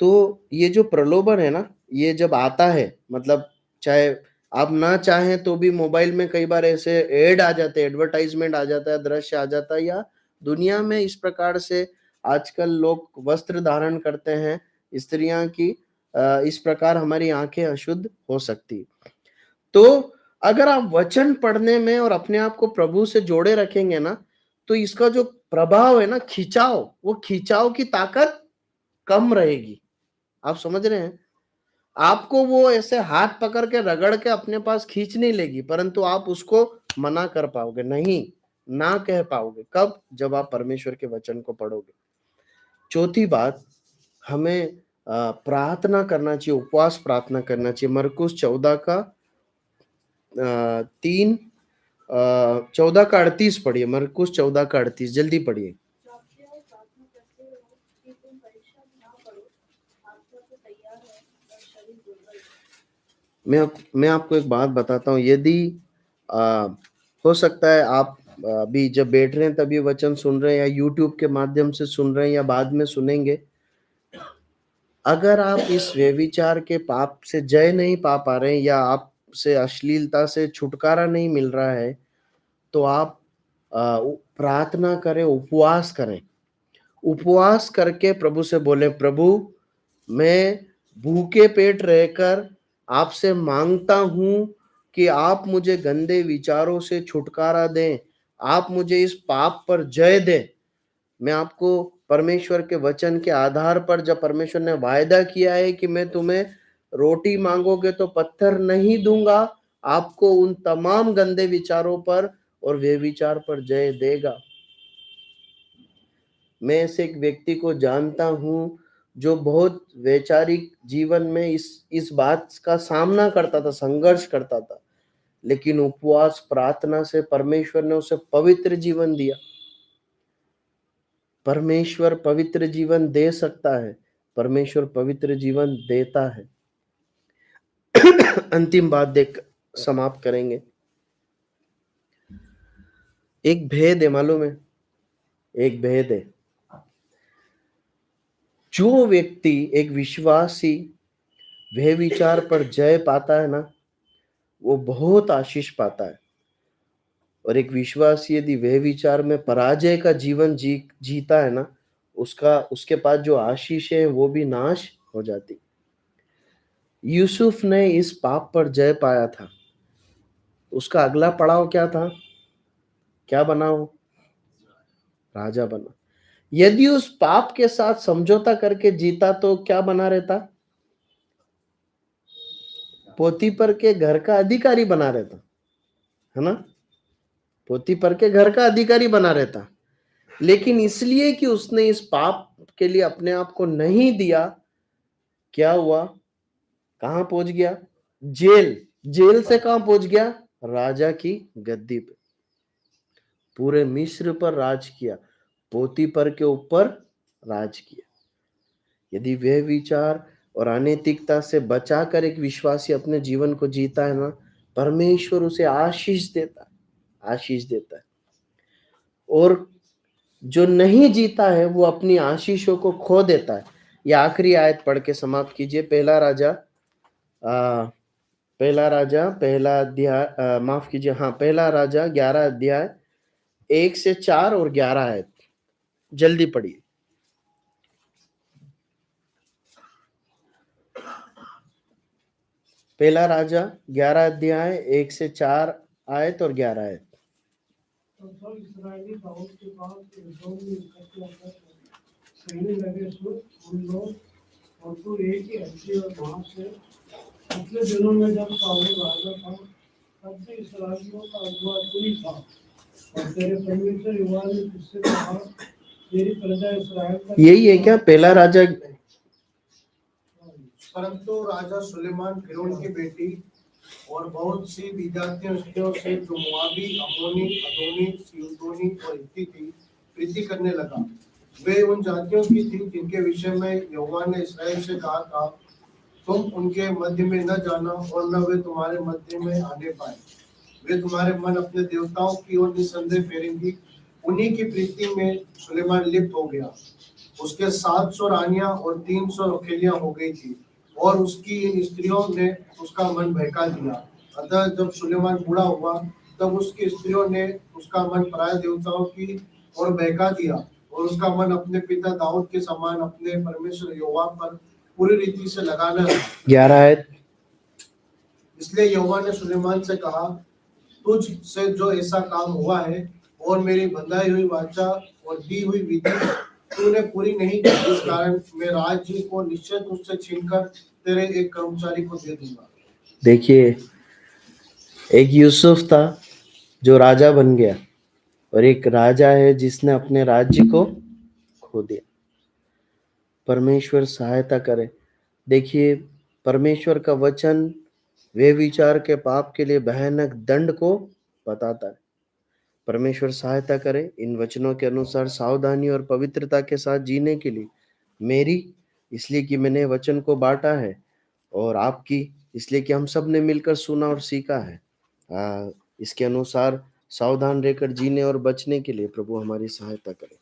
तो ये जो प्रलोभन है ना, ये जब आता है, मतलब चाहे आप ना चाहें तो भी मोबाइल में कई बार ऐसे एड आ जाते हैं, एडवर्टाइजमेंट आ जाता है, दृश्य आ जाता है, या दुनिया में इस प्रकार से आजकल लोग वस्त्र धारण करते हैं, स्त्रियां की इस प्रकार हमारी आंखें अशुद्ध हो सकती। तो अगर आप वचन पढ़ने में और अपने आप को प्रभु से जोड़े रखेंगे ना, तो इसका जो प्रभाव है ना, खिंचाव, वो खिंचाव की ताकत कम रहेगी। आप समझ रहे हैं, आपको वो ऐसे हाथ पकड़ के रगड़ के अपने पास खींच नहीं लेगी, परंतु आप उसको मना कर पाओगे, नहीं ना कह पाओगे। कब, जब आप परमेश्वर के वचन को पढ़ोगे। चौथी बात, हमें प्रार्थना करना चाहिए, उपवास प्रार्थना करना चाहिए। मरकुस 14 का 14 का 38 पढ़िए। मरकुस 14 का 38, जल्दी पढ़िए। मैं आपको एक बात बताता हूँ, यदि हो सकता है आप अभी जब बैठ रहे हैं तभी वचन सुन रहे हैं, या यूट्यूब के माध्यम से सुन रहे हैं, या बाद में सुनेंगे, अगर आप इस व्यभिचार के पाप से जय नहीं पा पा रहे हैं, या आपसे अश्लीलता से छुटकारा नहीं मिल रहा है, तो आप प्रार्थना करें, उपवास करें। उपवास करके प्रभु से बोले, प्रभु मैं भूखे पेट रहकर आपसे मांगता हूं कि आप मुझे गंदे विचारों से छुटकारा दें, आप मुझे इस पाप पर जय दें। मैं आपको परमेश्वर के वचन के आधार पर, जब परमेश्वर ने वायदा किया है कि मैं तुम्हें रोटी मांगोगे तो पत्थर नहीं दूंगा, आपको उन तमाम गंदे विचारों पर और व्यभिचार पर जय देगा। मैं ऐसे एक व्यक्ति को जानता हूं जो बहुत वैचारिक जीवन में इस बात का सामना करता था, संघर्ष करता था, लेकिन उपवास प्रार्थना से परमेश्वर ने उसे पवित्र जीवन दिया। परमेश्वर पवित्र जीवन दे सकता है, परमेश्वर पवित्र जीवन देता है। अंतिम बात देख समाप्त करेंगे। एक भेद है, मालूम है, एक भेद है। जो व्यक्ति, एक विश्वासी व्यभिचार पर जय पाता है ना, वो बहुत आशीष पाता है। और एक विश्वासी यदि व्यभिचार में पराजय का जीवन जीता है ना, उसके पास जो आशीष है वो भी नाश हो जाती। यूसुफ ने इस पाप पर जय पाया था, उसका अगला पड़ाव क्या था? क्या बना वो? राजा बना। यदि उस पाप के साथ समझौता करके जीता तो क्या बना रहता? पोतीपर के घर का अधिकारी बना रहता, है ना? पोतीपर के घर का अधिकारी बना रहता। लेकिन इसलिए कि उसने इस पाप के लिए अपने आप को नहीं दिया, क्या हुआ? कहां पहुंच गया? जेल से कहां पहुंच गया? राजा की गद्दी पे। पूरे मिस्र पर राज किया, पोतीपर के ऊपर राज किया। यदि वह विचार और अनैतिकता से बचाकर एक विश्वासी अपने जीवन को जीता है ना, परमेश्वर उसे आशीष देता है। और जो नहीं जीता है वो अपनी आशीषों को खो देता है। ये आखिरी आयत पढ़ के समाप्त कीजिए। पहला राजा 11 अध्याय 1 से 4 और 11 आयत, जल्दी पढ़िए। पहला राजा 11 अध्याय 1 से 4 आयत और 11 आयत। तो सब इस्राएली दाऊद के पास एदोम में इकट्ठे होकर कहने लगे, सुन लो, और तू एक ही हड्डी और मांस है। पिछले दिनों में जब साउल राजा था, तब भी इस्राएलियों का अगुआ तू ही था, और तेरे परमेश्वर यहोवा ने तुझसे कहा, तेरी प्रजा इस्राएल का यही है क्या पहला राजा? परंतु राजा सुलेमान फिरौन की बेटी और बहुत सी विजातीय स्त्रियों से जो मोआबी, अम्मोनी, अदोनी, सीदोनी और हित्ती थी, प्रीति करने लगा। वे उन जातियों की थी जिनके विषय में यहोवा ने इस्राएल से कहा था, तुम उनके मध्य में न जाना और न वे तुम्हारे मध्य में आने पाए। वे तुम्हारे मन अपने देवताओं की ओर निसंदेह फेरेंगी। उन्हीं की प्रीति में सुलेमान लिप्त हो गया। उसके 700 रानियां और 300 रखेलियां हो गई थी, और उसकी इन स्त्रियों ने उसका मन बहका दिया। अतः जब सुलेमान बूढ़ा हुआ, तब उसकी स्त्रियों ने उसका मन पराय देवताओं की ओर बहका दिया, और उसका मन अपने पिता दाऊद के समान अपने परमेश्वर यहोवा पर पूरी रीति से लगाना लगा। 11 आयत। इसलिए यहोवा ने सुलेमान से कहा, तुझ से जो ऐसा काम हुआ है और मेरी बंधाई हुई वाचा और दी हुई विधि तूने पूरी नहीं की, इस कारण मैं राज्य को निश्चय तुझसे छीनकर तेरे एक कर्मचारी को दे दूंगा। देखिए, एक यूसुफ था जो राजा बन गया, और एक राजा है जिसने अपने राज्य को खो दिया। परमेश्वर सहायता करे। देखिए, परमेश्वर का वचन व्यभिचार के पाप के लिए भयानक दंड को बताता है। परमेश्वर सहायता करे इन वचनों के अनुसार सावधानी और पवित्रता के साथ जीने के लिए, मेरी इसलिए कि मैंने वचन को बांटा है, और आपकी इसलिए कि हम सब ने मिलकर सुना और सीखा है। इसके अनुसार सावधान रहकर जीने और बचने के लिए प्रभु हमारी सहायता करे।